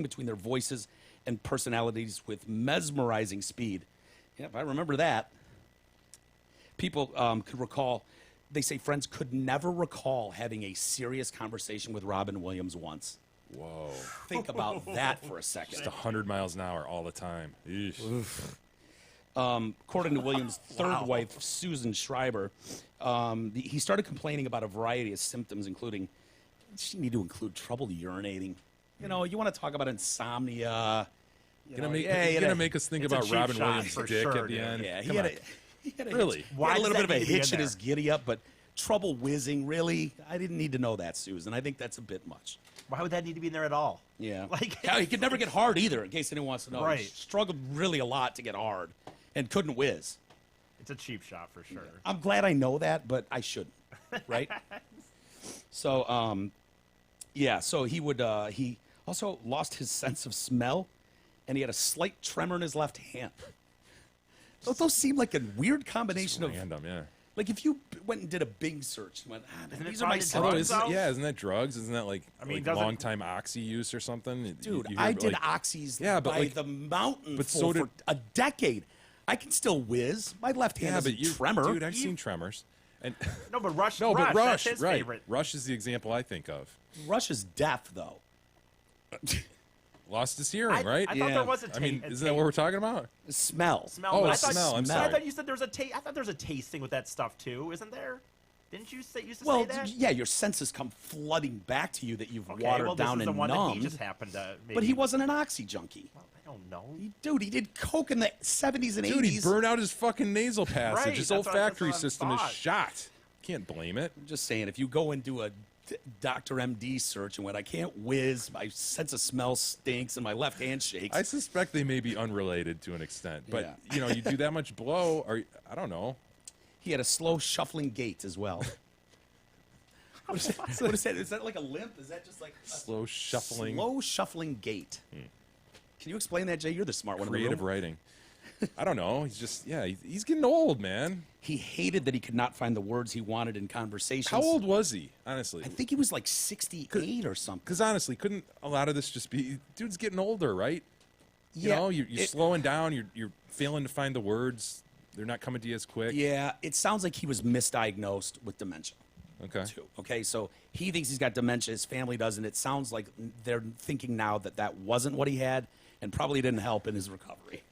between their voices and personalities with mesmerizing speed. Yeah, if I remember that. People could recall. They say friends could never recall having a serious conversation with Robin Williams once.
Whoa.
Think about that for a second.
Just 100 miles an hour all the time. Eesh.
According to Williams' third wife, Susan Schreiber, he started complaining about a variety of symptoms, including, she need to include trouble urinating. You know, you want to talk about insomnia.
You're gonna make us think
It's a
about
cheap
Robin
shot
Williams'
for
dick
sure,
at the
dude.
end.
Yeah, he
Come
had,
on.
he had a
Really?
hitch.
Why
He had a
does
little bit
that
of a
need to be
hitch
in
in his
there?
giddy up, but trouble whizzing, really? I didn't need to know that, Susan. I think that's a bit much.
why would that need to be in there at all?
Yeah.
Like,
Yeah, he could never get hard either, in case anyone wants to know. He
Right.
struggled really a lot to get hard and couldn't whiz.
it's a cheap shot for sure.
I'm glad I know that, but I shouldn't, right? So, yeah, so he would, he also lost his sense of smell, and he had a slight tremor in his left hand. Those seem like a weird combination of,
Random, yeah.
like if you went and did a Bing search and went, man,
Isn't it
these are my
probably
symptoms.
drugs?
Isn't that drugs? Isn't that like,
I mean,
like
doesn't-
long time oxy use or something?
Dude,
You
I
hear,
did
like-
oxys
Yeah, but
by
like-
the mountain
but
for,
so did-
for a decade. I can still whiz. My left hand
Yeah,
is
but you,
tremor.
dude, I've seen tremors. And
No, but Rush.
no, but
Rush, that's
Rush,
his
right?
favorite.
Rush is the example I think of.
Rush is deaf, though.
Lost his hearing, right?
I thought
Yeah.
there was a
I mean,
taste.
isn't that what we're talking about?
Smell.
Smell.
Oh,
but I thought,
smell, I'm
I
sorry.
thought you said there was a taste. I thought there was a tasting with that stuff too. Isn't there? Didn't you say used to
Well,
say that?
yeah, your senses come flooding back to you that you've
Okay,
watered
well, this
down
is the
and
one that he
numbed.
just happened to. Maybe.
But he wasn't an oxy junkie.
Well, I don't know.
Dude, he did coke in the 70s and
Dude,
80s.
he burned out his fucking nasal passage.
Right,
His
that's what-
olfactory
that's what I
system is
thought.
shot. Can't blame it.
I'm just saying, if you go and do a Dr. MD search and went, I can't whiz, my sense of smell stinks, and my left hand shakes.
I suspect they may be unrelated to an extent, but
Yeah.
you know, you do that much blow, or I don't know.
He had a slow shuffling gait as well. What is that? What is that? Is that like a limp? Is that just like a
Slow shuffling,
slow shuffling gait? Can you explain that, Jay? You're the smart one. in the
creative
room.
writing. I don't know. He's just he's getting old, man.
He hated that he could not find the words he wanted in conversations.
How old was he? Honestly,
I think he was like 68 or something.
because honestly, couldn't a lot of this just be dude's getting older, right? You
Yeah,
know, you're
it-
slowing down. You're failing to find the words. They're not coming to you as quick.
Yeah, it sounds like he was misdiagnosed with dementia.
Okay.
Too. Okay, so he thinks he's got dementia. His family doesn't. It sounds like they're thinking now that that wasn't what he had, and probably didn't help in his recovery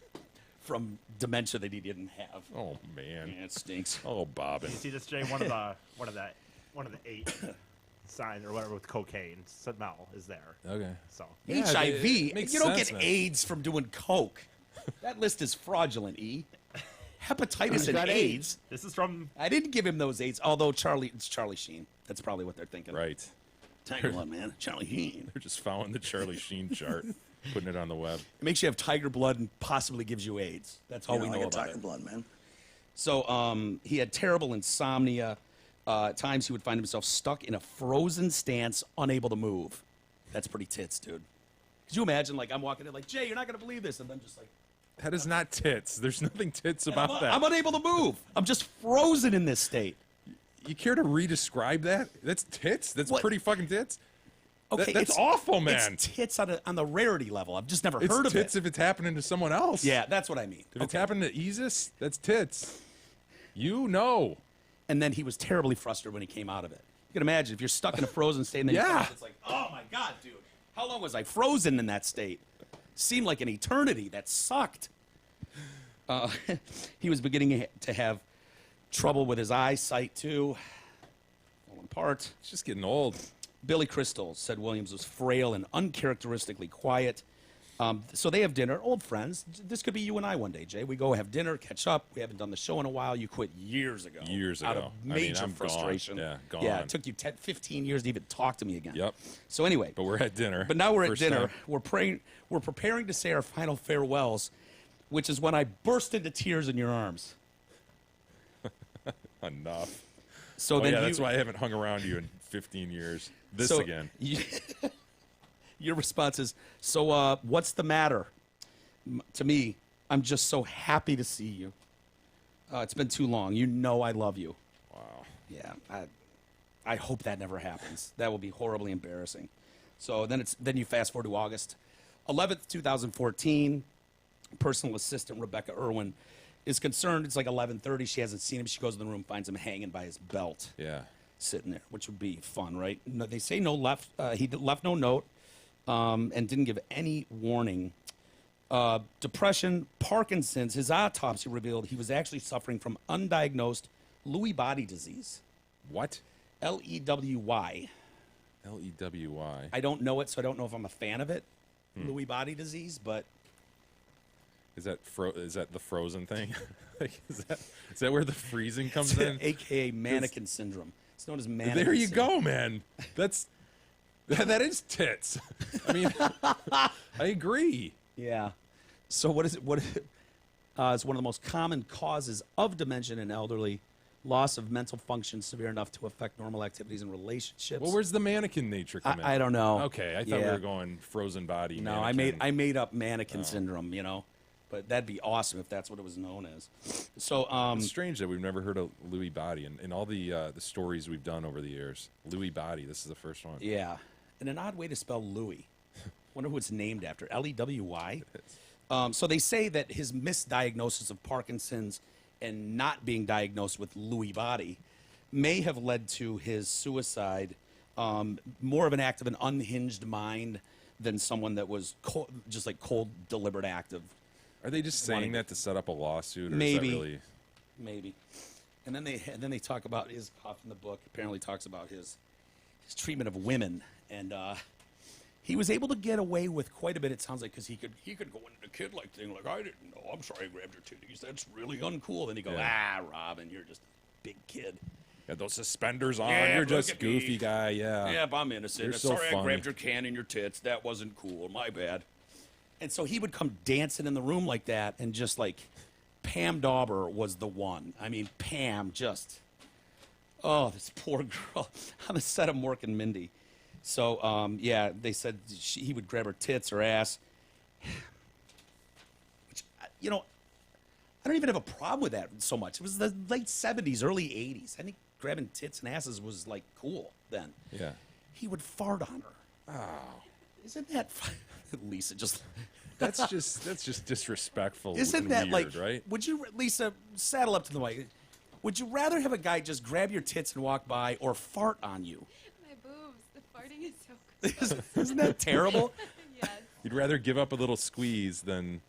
from dementia that he didn't have.
Oh man.
Yeah, it stinks.
Oh, Bobbin.
You see this, Jay? One of the 8 signs or whatever with cocaine. Smell is there.
Okay.
So
Yeah,
HIV.
it makes
You don't
sense,
get
man.
AIDS from doing coke. That list is fraudulent. Hepatitis and
got
AIDS.
this is from.
I didn't give him those AIDS, although it's Charlie Sheen. That's probably what they're thinking.
Right.
Tiger blood, man. Charlie Sheen.
They're just following the Charlie Sheen chart, putting it on the web.
It makes you have tiger blood and possibly gives you AIDS. That's all we know about it.
blood, man.
So he had terrible insomnia. At times he would find himself stuck in a frozen stance, unable to move. That's pretty tits, dude. Could you imagine, like, I'm walking in, like, Jay, you're not going to believe this, and then just like,
That is not tits. There's nothing tits about
I'm,
that.
I'm unable to move. I'm just frozen in this state.
You care to re-describe that? That's tits? That's
What?
pretty fucking tits?
Okay,
that's
it's
awful, man.
It's tits on the rarity level. I've just never
It's
heard of
tits
it.
if it's happening to someone else.
Yeah, that's what I mean.
If it's happening to Isis, that's tits. You know.
And then he was terribly frustrated when he came out of it. You can imagine if you're stuck in a frozen state and then you come
Yeah.
out, it's like, oh my God, dude. How long was I frozen in that state? seemed like an eternity. That sucked. He was beginning to have trouble with his eyesight, too. Falling apart.
It's just getting old.
Billy Crystal said Williams was frail and uncharacteristically quiet. So they have dinner, old friends. This could be you and I one day, Jay. We go have dinner, catch up. We haven't done the show in a while. You quit years ago.
Years
Out
ago.
of major
I'm
frustration.
Gone. Yeah, gone.
Yeah, it took you 10, 15 years to even talk to me again.
Yep.
So anyway.
But we're at dinner.
But now we're at
First
dinner.
time.
We're praying. We're preparing to say our final farewells, which is when I burst into tears in your arms.
Enough.
So
Oh,
then
yeah,
you,
that's why I haven't hung around you in 15 years. This
so
again.
Your response is, so what's the matter? To me, I'm just so happy to see you. It's been too long. You know I love you.
Wow.
Yeah, I hope that never happens. That will be horribly embarrassing. So then you fast forward to August 11th, 2014. Personal assistant Rebecca Irwin is concerned. It's like 11:30. She hasn't seen him. She goes in the room, finds him hanging by his belt,
Yeah.
sitting there, which would be fun, right? No, they say no left. He left no note and didn't give any warning. Depression, Parkinson's. His autopsy revealed he was actually suffering from undiagnosed Lewy body disease.
What?
Lewy.
Lewy.
I don't know it, so I don't know if I'm a fan of it. Lewy body disease, but
Is that the frozen thing? Like, is that where the freezing comes in?
AKA mannequin syndrome. It's known as mannequin
There you
syndrome.
go, man. That is tits. I mean, I agree.
Yeah. So what is it? It's one of the most common causes of dementia in elderly. Loss of mental function severe enough to affect normal activities and relationships.
Well, where's the mannequin nature come in?
I don't know.
Okay, I thought we
Yeah.
were going frozen body.
No,
mannequin.
I made up mannequin syndrome, you know. But that'd be awesome if that's what it was known as. So
It's strange that we've never heard of Lewy body in all the stories we've done over the years. Lewy body. This is the first one.
yeah. And an odd way to spell Louis. Wonder who it's named after. Lewy. So they say that his misdiagnosis of Parkinson's and not being diagnosed with Lewy body may have led to his suicide. More of an act of an unhinged mind than someone that was just like cold, deliberate act of.
Are they just saying that to set up a lawsuit? Or
Maybe.
Is that really...
Maybe. And then they talk about his off in the book. Apparently talks about his treatment of women, and he was able to get away with quite a bit. It sounds like because he could go into the kid like thing like I didn't know. I'm sorry I grabbed your titties. That's really uncool. Then he go Robin, you're just a big kid.
Got those suspenders on.
Yeah,
You're
look
just
at
goofy
me.
guy. Yeah.
Yep, I'm innocent.
You're
I'm
so
sorry I
funny.
grabbed your can in your tits. That wasn't cool. My bad. And so he would come dancing in the room like that, and just like Pam Dauber was the one. I mean, Pam just, oh, this poor girl on the set of Mork and Mindy. So, yeah, they said he would grab her tits or ass. Which, you know, I don't even have a problem with that so much. It was the late 70s, early 80s. I think grabbing tits and asses was, like, cool then.
Yeah.
He would fart on her. Oh. Isn't that Lisa just...
That's just disrespectful.
Isn't
and
that
weird,
like,
right?
would you, Lisa, saddle up to the mic. Would you rather have a guy just grab your tits and walk by or fart on you?
My boobs. The farting is so gross.
Isn't that terrible?
Yes.
You'd rather give up a little squeeze than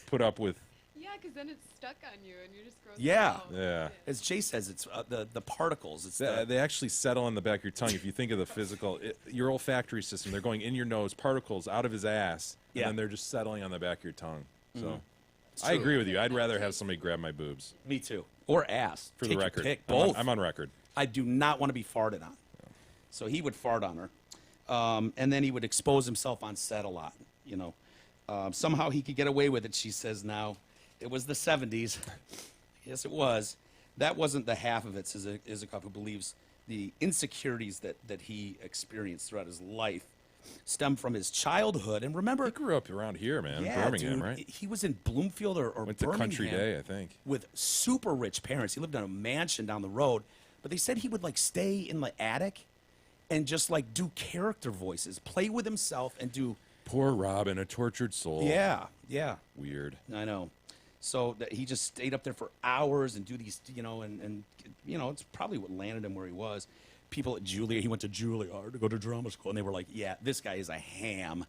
put up with.
Yeah, because then it's stuck on you and you're just gross.
Yeah.
out.
Yeah.
As Jay says, it's the particles. It's
They actually settle on the back of your tongue. If you think of the physical, your olfactory system, they're going in your nose, particles out of his ass, and
Yeah.
then they're just settling on the back of your tongue. So, I
true.
agree with you. I'd rather have somebody grab my boobs.
me too. Or ass.
For
Take
the
your
record,
pick.
I'm on-
Both.
I'm on record.
I do not want to be farted on. So he would fart on her. And then he would expose himself on set a lot, you know. Somehow he could get away with it, she says now. It was the 70s. Yes, it was. That wasn't the half of it, says Isikoff, who believes the insecurities that he experienced throughout his life stem from his childhood. And remember,
He grew up around here, man,
yeah,
Birmingham,
dude,
right?
he was in Bloomfield or
Went to
Birmingham
Country Day, I think.
with super rich parents. He lived in a mansion down the road, but they said he would like stay in the attic and just like do character voices, play with himself and do.
Poor Robin, a tortured soul.
Yeah, yeah,
Weird.
I know. So that he just stayed up there for hours and do these, you know, and you know, it's probably what landed him where he was. People at Juilliard, he went to Juilliard to go to drama school, and they were like, "Yeah, this guy is a ham.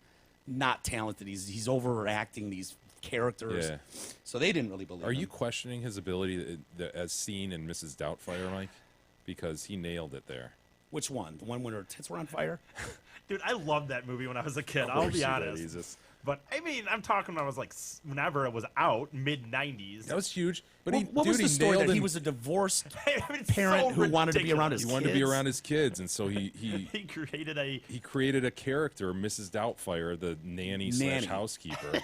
not talented. He's overacting these characters.
Yeah.
So they didn't really believe
Are
him.
you questioning his ability as seen in Mrs. Doubtfire, Mike? Because he nailed it there.
Which one? The one when her tits were on fire?
Dude, I loved that movie when I was a kid.
Of
I'll
course
be
you did,
honest.
Jesus.
But I mean, I'm talking when I was like, whenever it was out, mid '90s.
That was huge. But
What was the story?
nailed
That he
in-
was a divorced
I mean, it's
parent
so
who wanted to be around
ridiculous.
his
He wanted to be
kids?
around his kids, and so he
He created a
character, Mrs. Doubtfire, the nanny
Nanny.
/ housekeeper.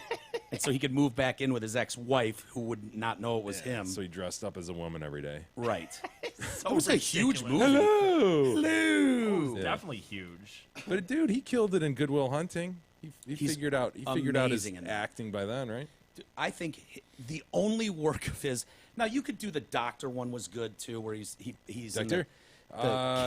And so he could move back in with his ex-wife, who would not know it was him.
So he dressed up as a woman every day.
Right.
so
It was a huge
ridiculous.
movie.
Hello.
Hello.
Yeah.
Definitely huge.
But dude, he killed it in Good Will Hunting. He
He's
figured out his
amazing in that.
acting by then, right?
I think the only work of his. Now you could do the Doctor one was good too, where he's in
Doctor?
the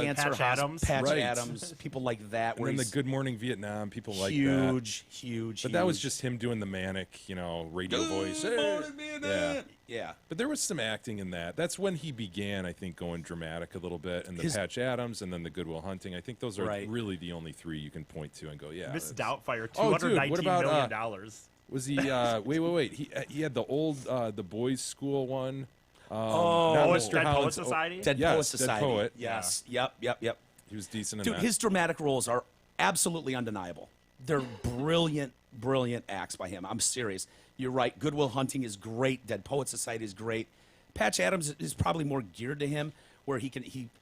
cancer
Patch
hosp-
Adams?
Patch
Right.
Adams, people like that.
And
Where
then the
he's
Good Morning Vietnam, people like that.
huge.
But that was just him doing the manic, radio voice.
Good morning,
Yeah.
Vietnam. Yeah.
But there was some acting in that. That's when he began, I think, going dramatic a little bit. And the Patch Adams and then the Good Will Hunting. I think those are
Right.
really the only three you can point to and go, yeah.
Miss
that's-
Doubtfire,
Oh, dude,
$219
what about,
million dollars.
Was he, wait. He had the old, the boys' school one.
Oh,
not
Poet,
Mr.
Dead Poet
Holland's-
Society?
Dead
Yes,
Poet
Dead
Society.
Poet.
Yes. Yep.
He was decent in
Dude,
that.
his dramatic roles are absolutely undeniable. They're brilliant acts by him. I'm serious. You're right. Good Will Hunting is great. Dead Poet Society is great. Patch Adams is probably more geared to him, where I think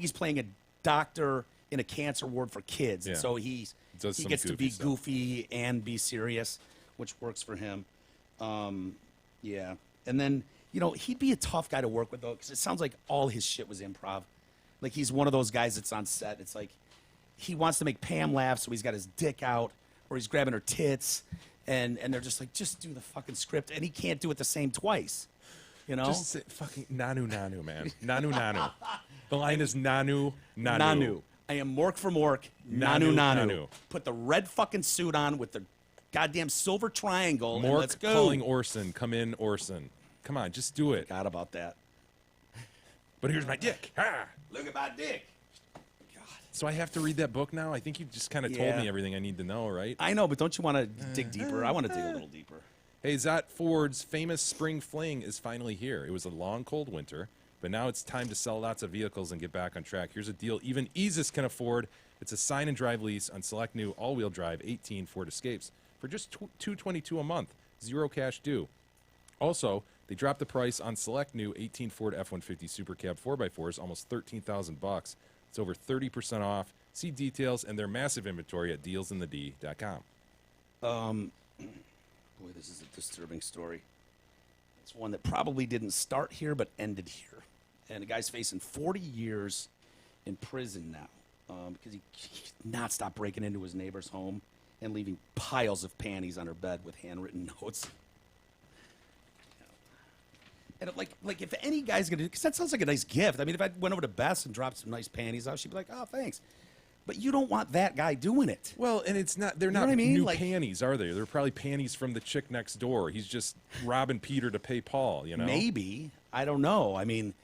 he's playing a doctor in a cancer ward for kids, and
Yeah.
so he
Does some
gets to
goofy
be
stuff.
goofy and be serious, which works for him. Yeah, and then he'd be a tough guy to work with though, because it sounds like all his shit was improv. Like he's one of those guys that's on set. It's like he wants to make Pam laugh, so he's got his dick out, or he's grabbing her tits, and they're just like, just do the fucking script, and he can't do it the same twice.
Just say fucking Nanu, man. Nanu. The line is Nanu.
Nanu. I am Mork from Mork. Nanu.
Nanu.
Put the red fucking suit on with the goddamn silver triangle, and let's
Mork
go.
calling Orson. Come in, Orson. Come on, just do it.
Forgot about that.
But here's my dick. Ha!
Look at my dick.
So I have to read that book now? I think you just kind of told
Yeah.
me everything I need to know, right?
I know, but don't you want to dig deeper? I want to dig a little deeper.
Hey, Zot Ford's famous spring fling is finally here. It was a long, cold winter, but now it's time to sell lots of vehicles and get back on track. Here's a deal even Isis can afford. It's a sign and drive lease on select new all-wheel drive 18 Ford Escapes for just $222 a month, zero cash due. Also, they dropped the price on select new 18 Ford F-150 Super Cab 4x4s, almost $13,000. It's over 30% off. See details and their massive inventory at dealsinthed.com.
Boy, this is a disturbing story. It's one that probably didn't start here, but ended here. And the guy's facing 40 years in prison now because he not stop breaking into his neighbor's home and leaving piles of panties on her bed with handwritten notes. And like if any guy's gonna, because that sounds like a nice gift. I mean, if I went over to Bess and dropped some nice panties out, she'd be like, "Oh, thanks." But you don't want that guy doing it.
Well, and it's not, they're
know
not
what I mean?
new
Like-
panties, are they? They're probably panties from the chick next door. He's just robbing Peter to pay Paul, you know?
Maybe. I don't know. I mean,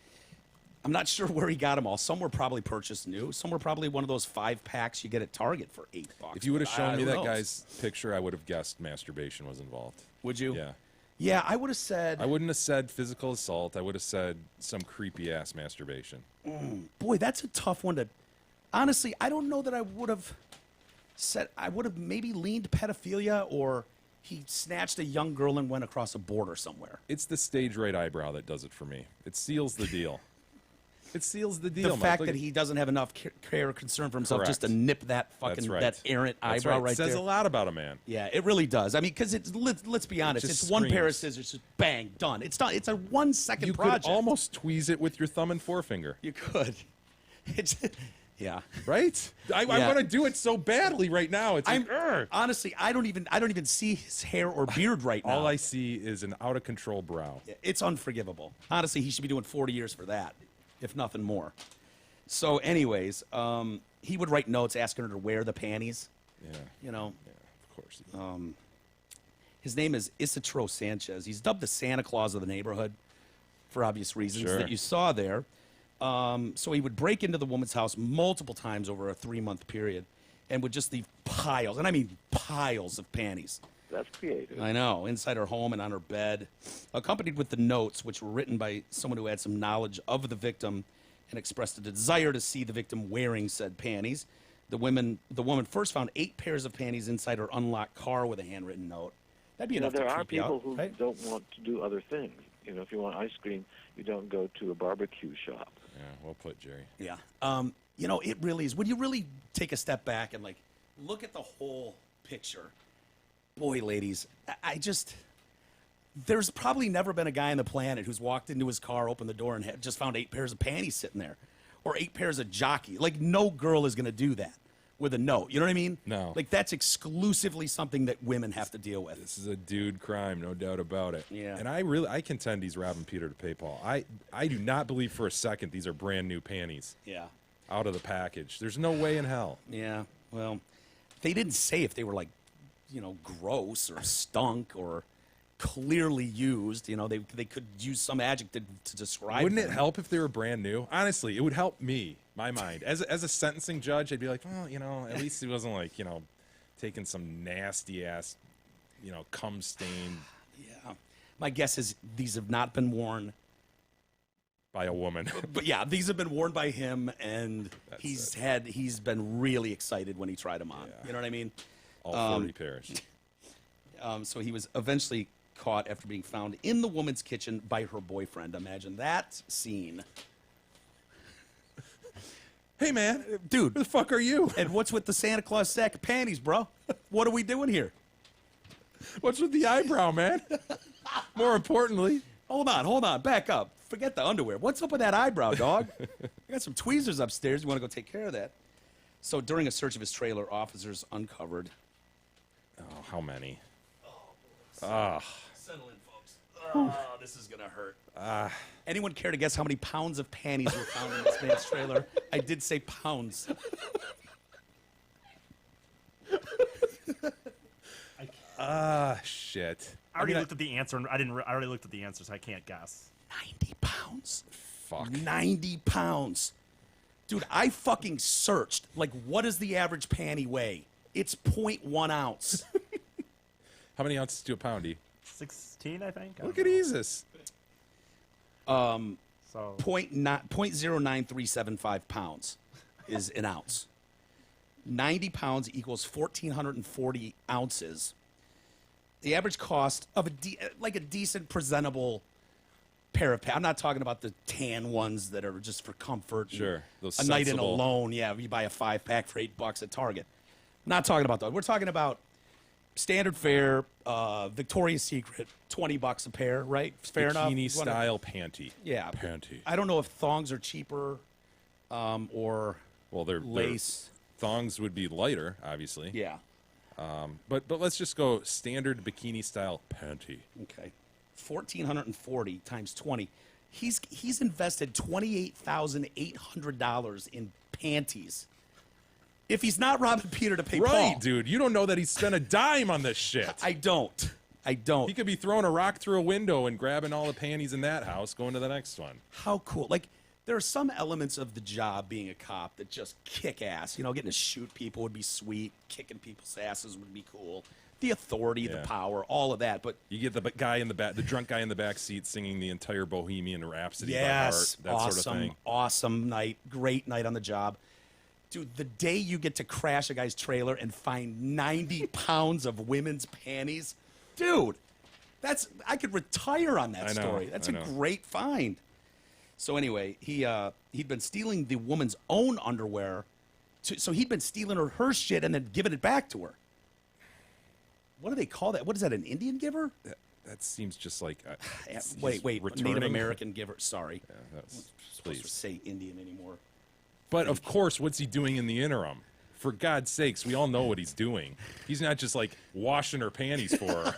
I'm not sure where he got them all. Some were probably purchased new. Some were probably one of those 5-packs you get at Target for $8.
If you would have shown me
Who
that
knows?
guy's picture, I would have guessed masturbation was involved.
Would you?
Yeah.
Yeah, I would have said,
I wouldn't have said physical assault. I would have said some creepy ass masturbation.
boy, that's a tough one to. Honestly, I don't know that I would have said. I would have maybe leaned pedophilia, or he snatched a young girl and went across a border somewhere.
It's the stage right eyebrow that does it for me. It seals the deal. It seals the deal.
The
Mike.
fact
Look
that
at-
he doesn't have enough care or concern for himself just to
Correct.
nip that fucking
That's right.
that errant
That's
eyebrow
right.
right
Says
there.
a lot about a man.
Yeah, it really does. I mean, because let's be honest,
just
it's one pair of
screams.
scissors, just bang, done. It's done. It's a 1 second
You
project.
could almost tweeze it with your thumb and forefinger.
You could. It's yeah.
Right? I
Yeah.
want to do it so badly right now. It's
I'm
like, "Urgh."
honestly, I don't even see his hair or beard right now.
All I see is an out of control brow.
It's unforgivable. Honestly, he should be doing 40 years for that, if nothing more. So, anyways, he would write notes asking her to wear the panties.
Yeah.
You know,
Yeah, of course.
his name is Isitro Sanches. He's dubbed the Santa Claus of the neighborhood for obvious reasons
Sure.
that you saw there. So he would break into the woman's house multiple times over a 3-month period. and would just leave piles, and I mean piles of panties.
That's creative.
I know, inside her home and on her bed, accompanied with the notes, which were written by someone who had some knowledge of the victim and expressed a desire to see the victim wearing said panties. The woman first found 8 pairs of panties inside her unlocked car with a handwritten note. That'd be enough
there
to
are
creep you
people
out,
who
right?
don't want to do other things. If you want ice cream, you don't go to a barbecue shop.
Yeah, well put, Jerry.
Yeah. It really is. When you really take a step back and, like, look at the whole picture, boy, ladies, there's probably never been a guy on the planet who's walked into his car, opened the door, and just found 8 pairs of panties sitting there. Or 8 pairs of jockey. Like, no girl is going to do that with a note. You know what I mean?
No.
Like, that's exclusively something that women have to deal with.
This is a dude crime, no doubt about it.
Yeah.
And I contend he's robbing Peter to pay Paul. I do not believe for a second these are brand new panties
Yeah.
out of the package. There's no way in hell.
Yeah. Well, they didn't say if they were, like, gross or stunk or clearly used. They could use some adjective to describe
Wouldn't it
them.
help if they were brand new? Honestly, it would help me, my mind. As a sentencing judge, I'd be like, well, at least he wasn't like, taking some nasty ass, cum stained
Yeah. My guess is these have not been worn.
by a woman.
But yeah, these have been worn by him, and he's been really excited when he tried them on.
Yeah.
You know what I mean?
All 40 pairs.
So he was eventually caught after being found in the woman's kitchen by her boyfriend. Imagine that scene.
Hey, man.
Dude.
Who the fuck are you?
And what's with the Santa Claus sack of panties, bro? What are we doing here?
What's with the eyebrow, man? More importantly.
Hold on, back up. Forget the underwear. What's up with that eyebrow, dog? I got some tweezers upstairs. You want to go take care of that? So during a search of his trailer, officers uncovered.
Oh, how many?
Settle in, folks. Oh, this is going to hurt. Anyone care to guess how many pounds of panties were found in this man's trailer? I did say pounds.
Shit.
I already looked at the answer, and I already looked at the answers. I can't guess.
90 pounds.
Fuck.
90 pounds. Dude, I fucking searched. Like, what does the average panty weigh? It's 0.1 ounce.
How many ounces to a poundy?
16, I think.
Look at Jesus.
So
0.09375 pounds is an ounce. 90 pounds equals 1,440 ounces. The average cost of a decent, presentable pair of pants. I'm not talking about the tan ones that are just for comfort.
Sure, those
a night in
sensible-
alone. Yeah, you buy a 5-pack for $8 at Target. I'm not talking about those. We're talking about standard fare, Victoria's Secret, $20 a pair, right? Fair enough.
Bikini style panty.
Yeah.
Panty.
I don't know if thongs are cheaper, or
Well, they're
lace.
Thongs would be lighter, obviously.
Yeah.
But let's just go standard bikini style panty.
Okay. 1,440 times 20. He's invested $28,800 in panties. If he's not robbing Peter to pay
Right,
Paul,
dude. You don't know that he spent a dime on this shit.
I don't.
He could be throwing a rock through a window and grabbing all the panties in that house, going to the next one.
How cool. Like, there are some elements of the job being a cop that just kick ass. Getting to shoot people would be sweet. Kicking people's asses would be cool. The authority, the
Yeah.
power, all of that. But
You get the guy in the back, the drunk guy in the back seat singing the entire Bohemian Rhapsody
yes,
by heart, that
awesome,
sort of thing.
awesome night. Great night on the job. Dude, the day you get to crash a guy's trailer and find 90 pounds of women's panties, dude, I could retire on that
I know,
story. That's
I
a
know.
great find. So anyway, he'd been stealing the woman's own underwear. So he'd been stealing her shit and then giving it back to her. What do they call that? What is that, an Indian giver?
That seems just like
Wait,
returning.
Native American giver. Sorry.
Yeah, that's,
Supposed to
please.
say Indian anymore.
But of course, what's he doing in the interim? For God's sakes, we all know what he's doing. He's not just like washing her panties for her.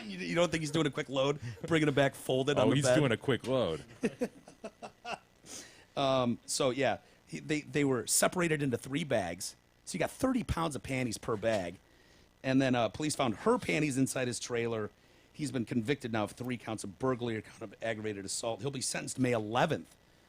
You don't think he's doing a quick load, bringing it back folded on
Oh,
the
he's
bed?
doing a quick load.
So yeah, they were separated into 3 bags. So you got 30 pounds of panties per bag. And then police found her panties inside his trailer. He's been convicted now of 3 counts of burglary, a count of aggravated assault. He'll be sentenced May 11th.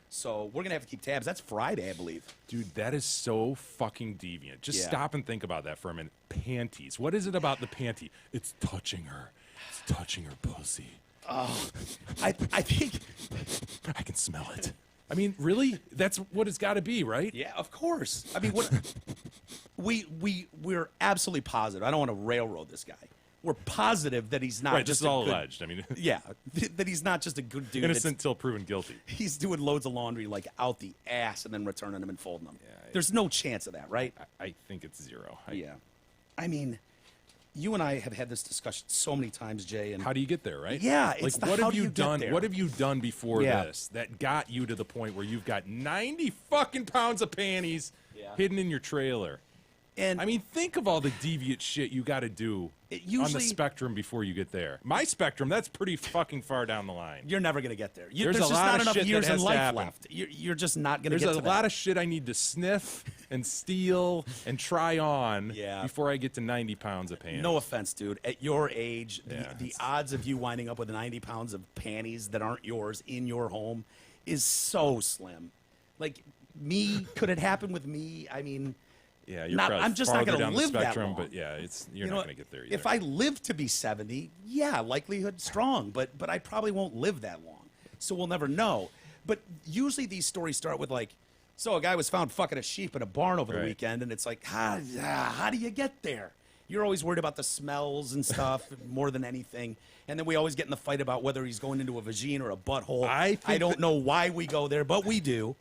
So we're gonna have to keep tabs. That's Friday, I believe.
Dude, that is so fucking deviant. Just
Yeah.
stop and think about that for a minute. Panties. What is it about the panty? It's touching her. It's touching her pussy.
I think.
I can smell it. I mean, really? That's what it's got to be, right?
Yeah, of course. I mean, what, we're absolutely positive. I don't want to railroad this guy. We're positive that he's not
Right,
just
this is all
a good,
alleged. I mean,
Yeah, that he's not just a good dude.
innocent till proven guilty.
He's doing loads of laundry like out the ass and then returning them and folding them.
Yeah,
There's no chance of that, right?
I think it's zero.
Yeah. I mean, you and I have had this discussion so many times, Jay. And
How do you get there, right?
Yeah,
Like,
it's the
what
how
have
do
you
you get
done?
there?
What have you done before
Yeah.
this that got you to the point where you've got 90 fucking pounds of panties hidden in your trailer?
And
I mean, think of all the deviant shit you got to do
It
on the
usually-
spectrum before you get there. My spectrum, that's pretty fucking far down the line.
you're never going to get there.
There's
just
a lot
not
of
enough
shit that
years in
has to
life
happen.
left. You're just not going to
There's
get
a
to that.
lot of shit I need to sniff and steal and try on
Yeah.
before I get to 90 pounds of panties.
No offense, dude. At your age,
Yeah,
the
it's-
odds of you winding up with 90 pounds of panties that aren't yours in your home is so slim. Like, could it happen with me? I mean,
Yeah, you're
not-
probably
I'm just not
farther
gonna
down
live
the
that
spectrum,
long.
but yeah, you're not
know,
going to get there either.
if I live to be 70, yeah, likelihood strong, but I probably won't live that long. So we'll never know. But usually these stories start with like, so a guy was found fucking a sheep in a barn over the
Right.
weekend, and it's like, how do you get there? You're always worried about the smells and stuff more than anything. And then we always get in the fight about whether he's going into a vagina or a butthole.
I think
don't know why we go there, but we do.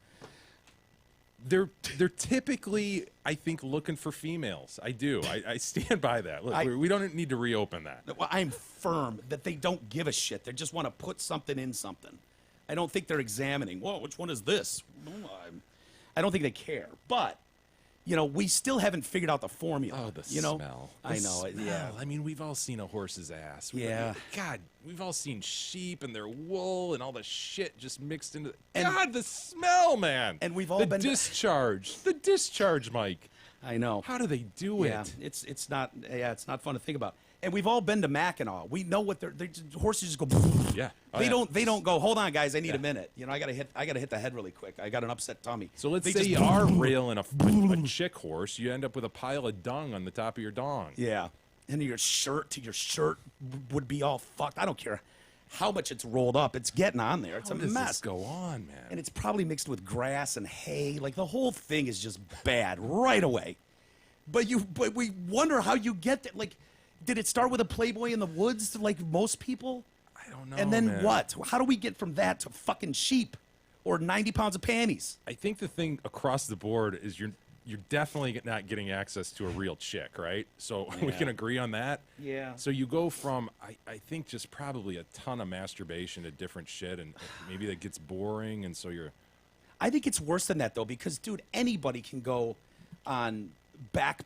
They're typically, I think, looking for females. I do. I stand by that. Look, we don't need to reopen that.
Well, I'm firm that they don't give a shit. They just want to put something in something. I don't think they're examining, whoa, which one is this? I don't think they care. But, we still haven't figured out the formula.
Oh, the
smell. I
The
know. Yeah.
smell. I mean, we've all seen a horse's ass.
Yeah.
God, we've all seen sheep and their wool and all the shit just mixed into.
And-
God, the smell, man.
And we've all
the
been to-
discharge. The discharge, Mike.
I know.
How do they do it?
Yeah, it's not fun to think about. And we've all been to Mackinac. We know what horses just go.
Yeah. Oh,
They
yeah.
don't go. Hold on, guys. I need
Yeah.
a minute. I gotta hit the head really quick. I got an upset tummy.
So let's
They
say
just-
you are railing a chick horse, you end up with a pile of dung on the top of your dong.
Yeah, and your shirt would be all fucked. I don't care how much it's rolled up. It's getting on there. It's
How
a
does
mess.
this go on, man?
And it's probably mixed with grass and hay. Like the whole thing is just bad right away. But we wonder how you get there. Like, did it start with a Playboy in the woods like most people?
I don't know.
And then
man.
what? How do we get from that to fucking sheep or 90 pounds of panties?
I think the thing across the board is you're definitely not getting access to a real chick, right? So we can agree on that.
Yeah.
So you go from I think just probably a ton of masturbation to different shit, and maybe that gets boring, and so you're.
I think it's worse than that, though, because, dude, anybody can go on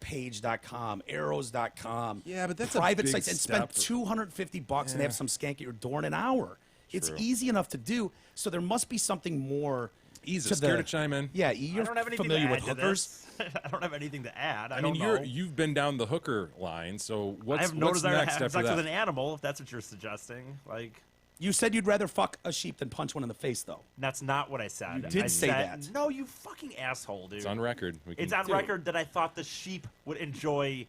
Backpage.com, Arrows.com,
Yeah, but that's a
private
big
sites, and spend
step.
$250 and have some skank at your door in an hour. It's
True.
easy enough to do, so there must be something more.
Easy,
to
scared to chime in.
Yeah,
I
you're
don't have anything
familiar
to
with
add to
hookers.
this. I don't have anything to add. I
I mean,
don't know.
you've been down the hooker line, so
I
what's
have no desire to
next
have
after
sex
that?
with an animal, if that's what you're suggesting. Like,
You said you'd rather fuck a sheep than punch one in the face, though.
that's not what I said.
You did
I
say
said,
that.
No, you fucking asshole, dude.
It's on record. We can
It's on
do it.
record that I thought the sheep would enjoy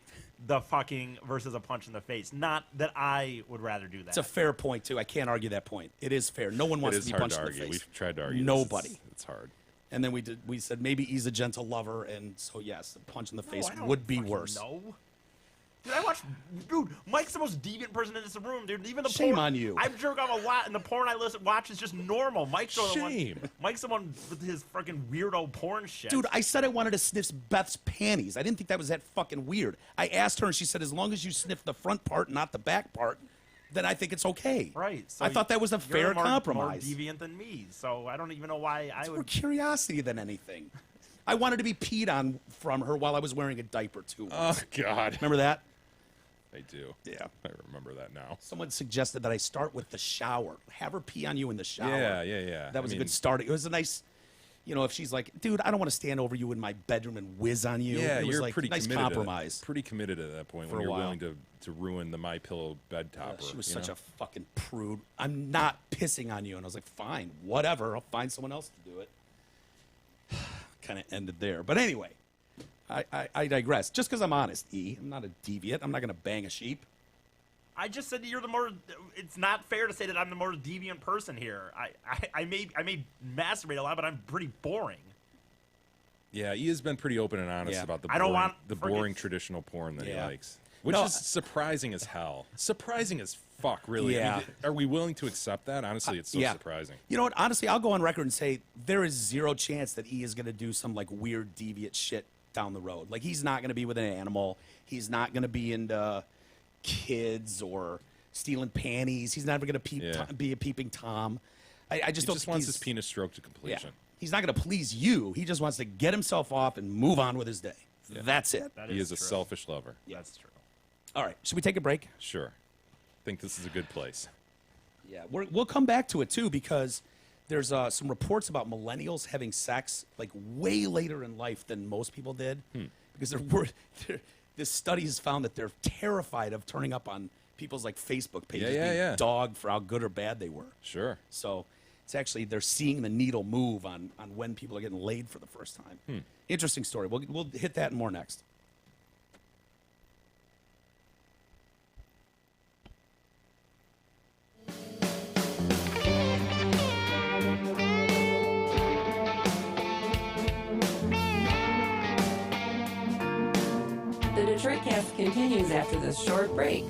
the fucking versus a punch in the face. Not that I would rather do that.
It's a fair point, too. I can't argue that point. It is fair. No one wants
It is
to be
hard
punched
to
in
argue.
the face.
We've tried to argue.
Nobody.
It's hard.
And then we said maybe he's a gentle lover, and so yes, a punch in the
No,
face
I don't
would be
fucking
worse.
know. Dude, Mike's the most deviant person in this room, dude. Even the
Shame
porn,
on you.
I jerk off a lot, and the porn I watch is just normal. Mike's the
Shame.
one. Mike's the one with his freaking weirdo porn shit.
Dude, I said I wanted to sniff Beth's panties. I didn't think that was that fucking weird. I asked her, and she said, as long as you sniff the front part, not the back part, then I think it's okay.
right? So
I thought that was a
you're
fair compromise.
More deviant than me, so I don't even know why I
It's more
would.
curiosity than anything. I wanted to be peed on from her while I was wearing a diaper, too.
Oh God.
Remember that?
I do.
Yeah.
I remember that now.
Someone suggested that I start with the shower. Have her pee on you in the shower.
Yeah.
That was
I
a
mean,
good start. It was a nice, if she's like, dude, I don't want to stand over you in my bedroom and whiz on you.
Yeah,
it was
you're
like
pretty
nice
committed.
compromise.
Pretty committed at that point
For
when
a
you're
while.
willing to ruin the MyPillow bed topper.
She was
you
such
know?
a fucking prude. I'm not pissing on you. And I was like, fine, whatever. I'll find someone else to do it. kind of ended there. But anyway, I digress. Just because I'm honest, E, I'm not a deviant. I'm not going to bang a sheep.
I just said you're the more. It's not fair to say that I'm the more deviant person here. I may masturbate a lot, but I'm pretty boring.
Yeah, he has been pretty open and honest
Yeah.
about the
I
boring,
don't want
the
forget-
boring traditional porn that he
Yeah.
likes, which
No,
is surprising as hell. Surprising as fuck, really. I
Yeah.
mean, are we willing to accept that? Honestly, it's so
Yeah.
surprising.
You know what? Honestly, I'll go on record and say there is zero chance that E is going to do some like weird deviant shit down the road. Like he's not going to be with an animal. He's not going to be into kids or stealing panties. He's never going to
Yeah.
be a peeping Tom. I just
He
don't
just
think
wants
he's-
his penis stroked to
Yeah.
completion.
He's not going to please you. He just wants to get himself off and move on with his day. That's it.
That
He is a
true.
selfish lover.
That's true.
All right. Should we take a break?
Sure. Think this is a good place.
Yeah, we'll come back to it too because there's some reports about millennials having sex like way later in life than most people did because this study has found that they're terrified of turning up on people's like Facebook pages being dogged for how good or bad they were.
Sure.
So it's actually they're seeing the needle move on when people are getting laid for the first time. Interesting story. We'll hit that and more next.
The Detroit Cast continues after this short break.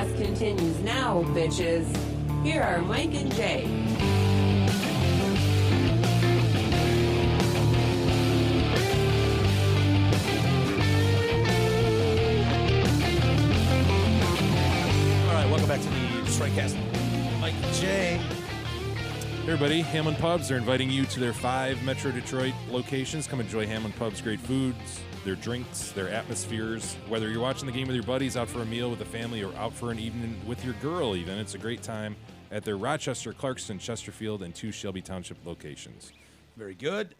Cast continues now, bitches. Here are Mike and Jay.
All right, welcome back to the Strikecast. Mike and Jay.
Hey everybody, Hamlin Pubs are inviting you to their 5 Metro Detroit locations. Come enjoy Hamlin Pub's great foods, their drinks, their atmospheres. Whether you're watching the game with your buddies, out for a meal with the family, or out for an evening with your girl even, it's a great time at their Rochester, Clarkston, Chesterfield, and 2 Shelby Township locations.
Very good.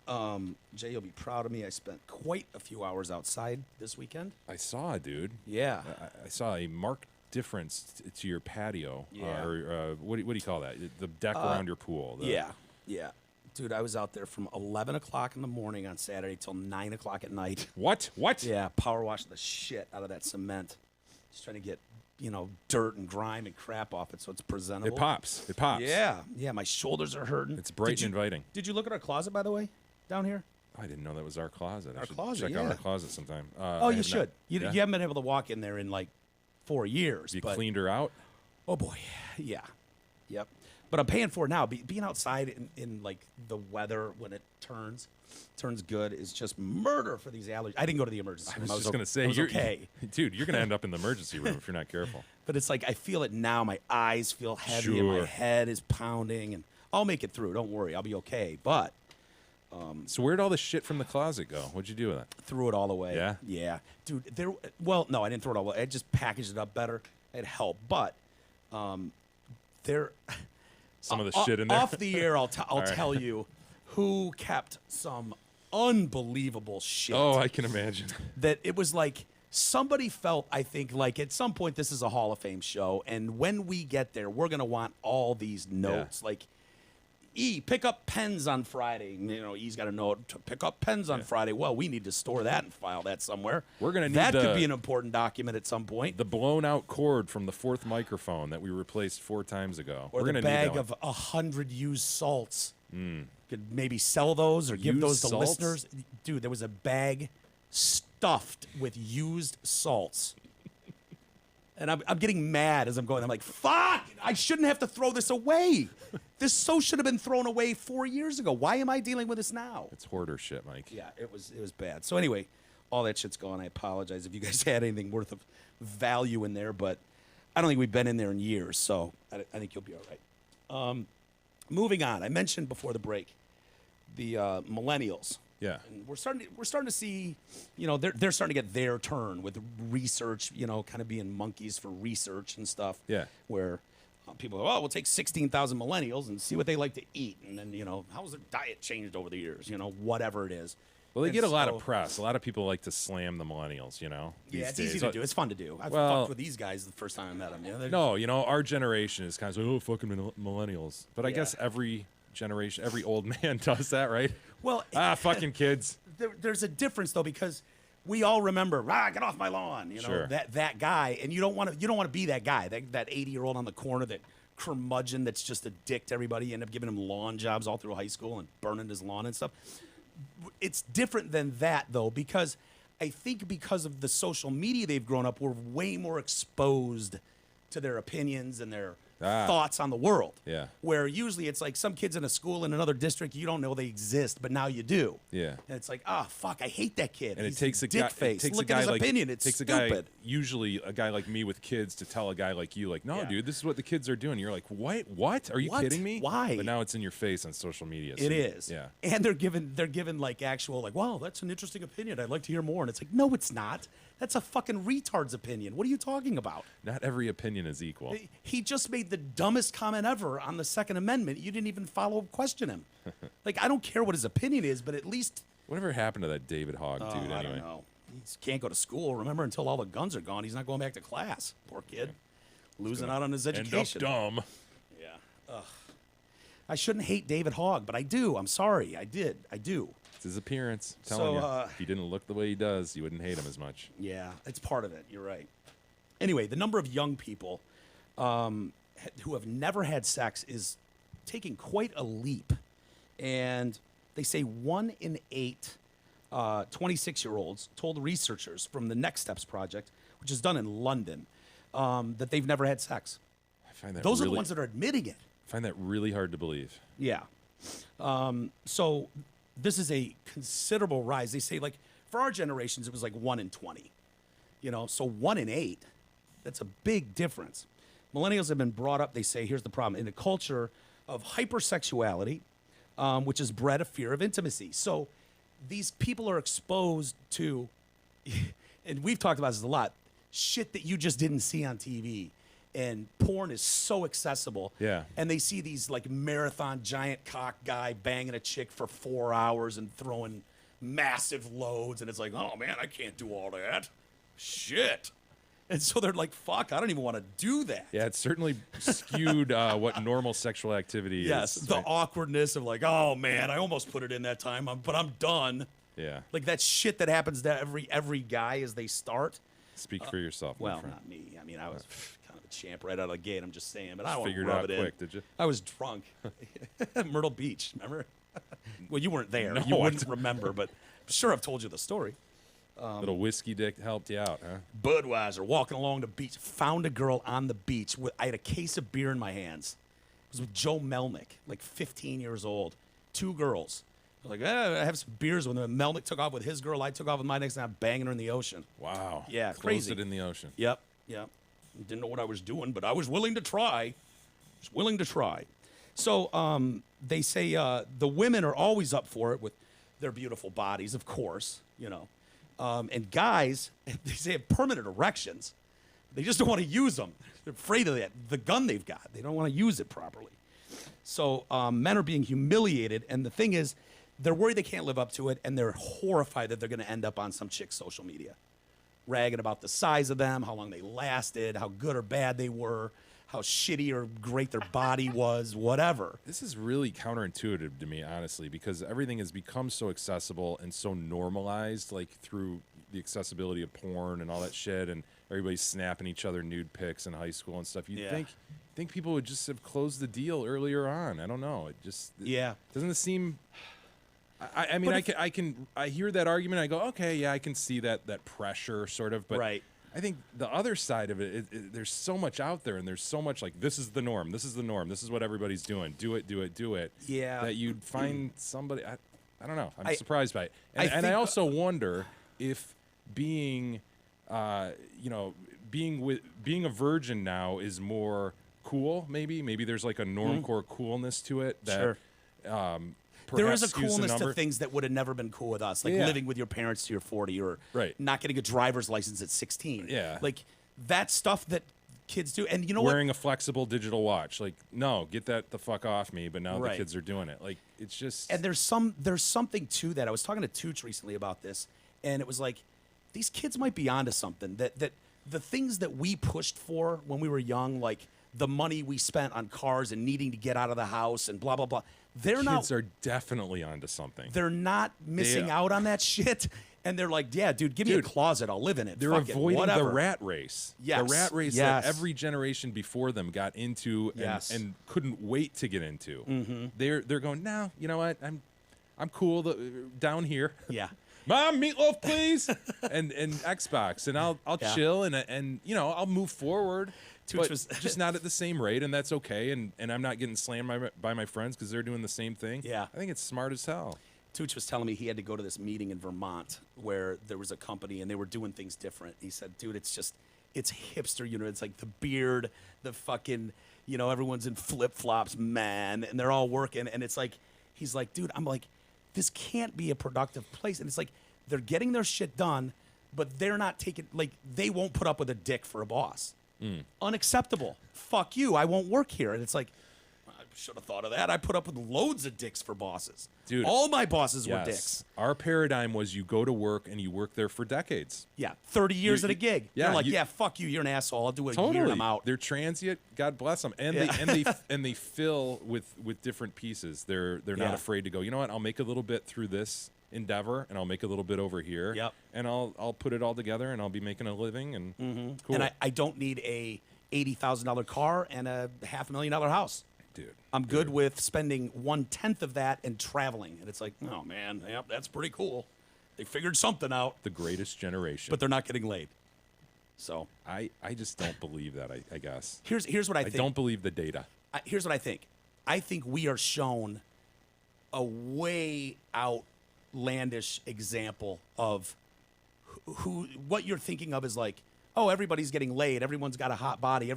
Jay, you'll be proud of me. I spent quite a few hours outside this weekend.
I saw, dude.
Yeah.
I saw a marked difference to your patio.
Yeah.
Or what do you call that? The deck around your pool.
Yeah. Dude, I was out there from 11 o'clock in the morning on Saturday till 9 o'clock at night.
What?
Yeah, power washed the shit out of that cement. Just trying to get, dirt and grime and crap off it so it's presentable.
It pops. It pops.
Yeah, my shoulders are hurting.
It's bright and inviting.
Did you look at our closet, by the way, down here?
I didn't know that was our closet. I
Our
should
closet,
check out
yeah.
our closet sometime.
Oh,
I
you
have
should.
not.
You
Yeah?
haven't been able to walk in there in like 4 years.
You
but,
cleaned her out?
Oh, boy. Yeah. Yep. But I'm paying for it now. Being outside in like the weather when it turns good is just murder for these allergies. I didn't go to the emergency
I
room.
was just going to say,
I was
you're,
okay.
dude, you're going to end up in the emergency room if you're not careful.
But it's like I feel it now. My eyes feel heavy and my
Sure.
head is pounding. And I'll make it through. Don't worry. I'll be okay. But
So where'd all the shit from the closet go? What'd you do with it?
threw it all away.
Yeah?
Yeah. Dude, no, I didn't throw it all away. I just packaged it up better. It helped. But there...
Some of the shit in there?
Off the air, I'll
right.
tell you who kept some unbelievable shit.
Oh, I can imagine.
That it was like somebody felt, I think, like at some point this is a Hall of Fame show, and when we get there, we're gonna want all these notes. Like, pick up pens on Friday. E's got a note to pick up pens on Friday. Well, we need to store that and file that somewhere.
We're gonna need
that could
the-
be an important document at some point.
The blown out cord from the 4th microphone that we replaced 4 times ago.
Or
We're
the
gonna
bag
need that
of
one.
100 used salts. Could maybe sell those or give
Used
those to
salts?
listeners. Dude, there was a bag stuffed with used salts. And I'm getting mad as I'm going. I'm like, fuck! I shouldn't have to throw this away. This should have been thrown away 4 years ago. Why am I dealing with this now?
It's hoarder shit, Mike.
Yeah, it was bad. So anyway, all that shit's gone. I apologize if you guys had anything worth of value in there, but I don't think we've been in there in years, so I think you'll be all right. Moving on, I mentioned before the break the millennials.
Yeah.
And we're starting to see, they're starting to get their turn with research, kind of being monkeys for research and stuff.
Yeah.
Where people go, we'll take 16,000 millennials and see what they like to eat, and then how's their diet changed over the years, whatever it is.
Well, they
And
get a lot
so-
of press. A lot of people like to slam the millennials, these
Yeah, it's
days.
easy to do. It's fun to do. I
Well-
fucked with these guys the first time I met them.
No, our generation is kind of like, fucking millennials. But I
Yeah.
guess every generation, every old man does that, right?
Well,
Fucking kids.
there's a difference though, because we all remember, get off my lawn,
Sure.
that guy, and you don't want to be that guy, that 80-year-old on the corner, that curmudgeon that's just a dick to everybody. You end up giving him lawn jobs all through high school and burning his lawn and stuff. It's different than that though, because I think because of the social media they've grown up, we're way more exposed to their opinions and their thoughts on the world.
Yeah.
Where usually it's like some kids in a school in another district, you don't know they exist, but now you do.
Yeah.
And it's like, fuck, I hate that kid.
And
He's
it takes a
dick
guy.
face.
It takes
Look
a guy
at his
like
opinion. It's
takes
stupid.
a guy, usually a guy like me with kids, to tell a guy like you, like, no,
Yeah.
dude, this is what the kids are doing. You're like, what? Are you
What?
kidding me?
Why?
But now it's in your face on social media.
It
so-
is.
Yeah.
And they're given like actual, like, wow, that's an interesting opinion. I'd like to hear more. And it's like, no, it's not. That's a fucking retard's opinion. What are you talking about?
Not every opinion is equal.
He just made the dumbest comment ever on the Second Amendment. You didn't even follow up question him. Like, I don't care what his opinion is, but at least
Whatever happened to that David Hogg dude?
I
Anyway.
don't know. He can't go to school. Remember, until all the guns are gone, he's not going back to class. Poor kid, losing out on his
End up
education.
dumb.
Yeah. Ugh. I shouldn't hate David Hogg, but I do. I'm sorry. I do.
It's his appearance. I'm telling
So,
you, if he didn't look the way he does, you wouldn't hate him as much.
Yeah, it's part of it. You're right. Anyway, the number of young people who have never had sex is taking quite a leap. And they say 1 in 8 26-year-olds told researchers from the Next Steps Project, which is done in London, that they've never had sex.
I find that
Those are
really,
the ones that are admitting it.
I find that really hard to believe.
Yeah. So this is a considerable rise. They say, like, for our generations, it was like 1 in 20. You know, so 1 in 8, that's a big difference. Millennials have been brought up, they say, here's the problem, in a culture of hypersexuality, which has bred a fear of intimacy. So these people are exposed to, and we've talked about this a lot, shit that you just didn't see on TV. And porn is so accessible.
Yeah.
And they see these like marathon giant cock guy banging a chick for 4 hours and throwing massive loads. And it's like, oh man, I can't do all that. Shit. And so they're like, fuck, I don't even want to do that.
Yeah, it's certainly skewed what normal sexual activity
Yes,
is.
the
right?
awkwardness of like, oh man, I almost put it in that time, but I'm done.
Yeah.
Like that shit that happens to every guy as they start.
Speak for yourself, my
Well,
friend.
not me. I mean, I was kind of a champ right out of the gate. I'm just saying, but I don't want to
Figured
rub
out
it
quick,
in.
did you?
I was drunk. Myrtle Beach, remember? Well, you weren't there.
No,
You
I
wouldn't remember, but I'm sure I've told you the story.
Little whiskey dick helped you out, huh?
Budweiser, walking along the beach, found a girl on the beach. I had a case of beer in my hands. It was with Joe Melnick, like 15 years old. 2 girls. I was like, I have some beers with him. Melnick took off with his girl. I took off with my next, and I'm banging her in the ocean.
Wow.
Yeah,
Closed
crazy.
it in the ocean.
Yep. Didn't know what I was doing, but I was willing to try. So they say the women are always up for it with their beautiful bodies, of course, you know. And guys, they say have permanent erections. They just don't want to use them. They're afraid of that. The gun they've got, they don't want to use it properly. So men are being humiliated, and the thing is, they're worried they can't live up to it, and they're horrified that they're going to end up on some chick's social media, ragging about the size of them, how long they lasted, how good or bad they were, how shitty or great their body was, whatever.
This is really counterintuitive to me, honestly, because everything has become so accessible and so normalized, like through the accessibility of porn and all that shit, and everybody's snapping each other nude pics in high school and stuff. You'd
Yeah.
think people would just have closed the deal earlier on. I don't know. Doesn't it seem? I mean, I hear that argument. I go, okay, yeah, I can see that pressure sort of, but
Right.
I think the other side of it, there's so much out there, and there's so much like this is the norm, this is the norm, this is what everybody's doing. Do it.
Yeah.
That you'd find somebody. I don't know. I'm
I-
surprised by it,
I
and I
think-
also wonder if being being a virgin now is more cool. Maybe there's like a normcore coolness to it. That,
Sure. There is a
perhaps skews the
coolness to
number.
things that would have never been cool with us, like
Yeah.
living with your parents to your 40 or
Right.
not getting a driver's license at 16.
Yeah.
Like that stuff that kids do. And you know
Wearing a flexible digital watch, like no, get that the fuck off me. But now
Right.
the kids are doing it. Like it's just.
And there's something to that. I was talking to Tooch recently about this, and it was like these kids might be onto something. That the things that we pushed for when we were young, like the money we spent on cars and needing to get out of the house and blah blah blah.
kids are definitely onto something.
They're not missing
They-
out on that shit. And they're like, yeah, dude, give me a
Dude,
closet. I'll live in it.
They're
Fuck it,
avoiding the
whatever.
rat race.
Yes,
The rat race
yes.
that every generation before them got into and,
Yes.
and couldn't wait to get into. Mm-hmm. They're going, no, you know what? I'm cool down here.
Yeah.
Mom, meatloaf, please, and Xbox, and I'll
Yeah.
chill and I'll move forward.
Tooch
But
was-
just not at the same rate, and that's okay. And I'm not getting slammed by my friends because they're doing the same thing.
Yeah.
I think it's smart as hell.
Tooch was telling me he had to go to this meeting in Vermont where there was a company and they were doing things different. He said, dude, it's hipster, it's like the beard, the fucking, everyone's in flip-flops, man, and they're all working. And it's like, he's like, dude, I'm like, this can't be a productive place. And it's like, they're getting their shit done, but they're not taking, like, they won't put up with a dick for a boss. Unacceptable. Fuck you. I won't work here. And it's like, I should have thought of that. I put up with loads of dicks for bosses.
Dude,
all my bosses were
Yes.
dicks.
Our paradigm was you go to work and you work there for decades.
Yeah, 30 years
You-
at a gig.
yeah,
They're like,
you-
yeah, fuck you. You're an asshole. I'll do it a
Totally.
year and I'm out.
They're transient. God bless them. And
Yeah.
they fill with different pieces. They're not
Yeah.
afraid to go, you know what? I'll make a little bit through this endeavor and I'll make a little bit over here.
Yep.
And I'll put it all together and I'll be making a living and cool.
And I don't need a $80,000 car and a $500,000 house.
Dude.
I'm good with spending 1/10 of that and traveling. And it's like, oh man, yep, that's pretty cool. They figured something out,
The greatest generation.
but they're not getting laid. So
I just don't believe that. I guess
here's what I
I
think.
don't believe the data.
Here's what I think. I think we are shown a way outlandish example of who what you're thinking of is like, oh, everybody's getting laid, everyone's got a hot body,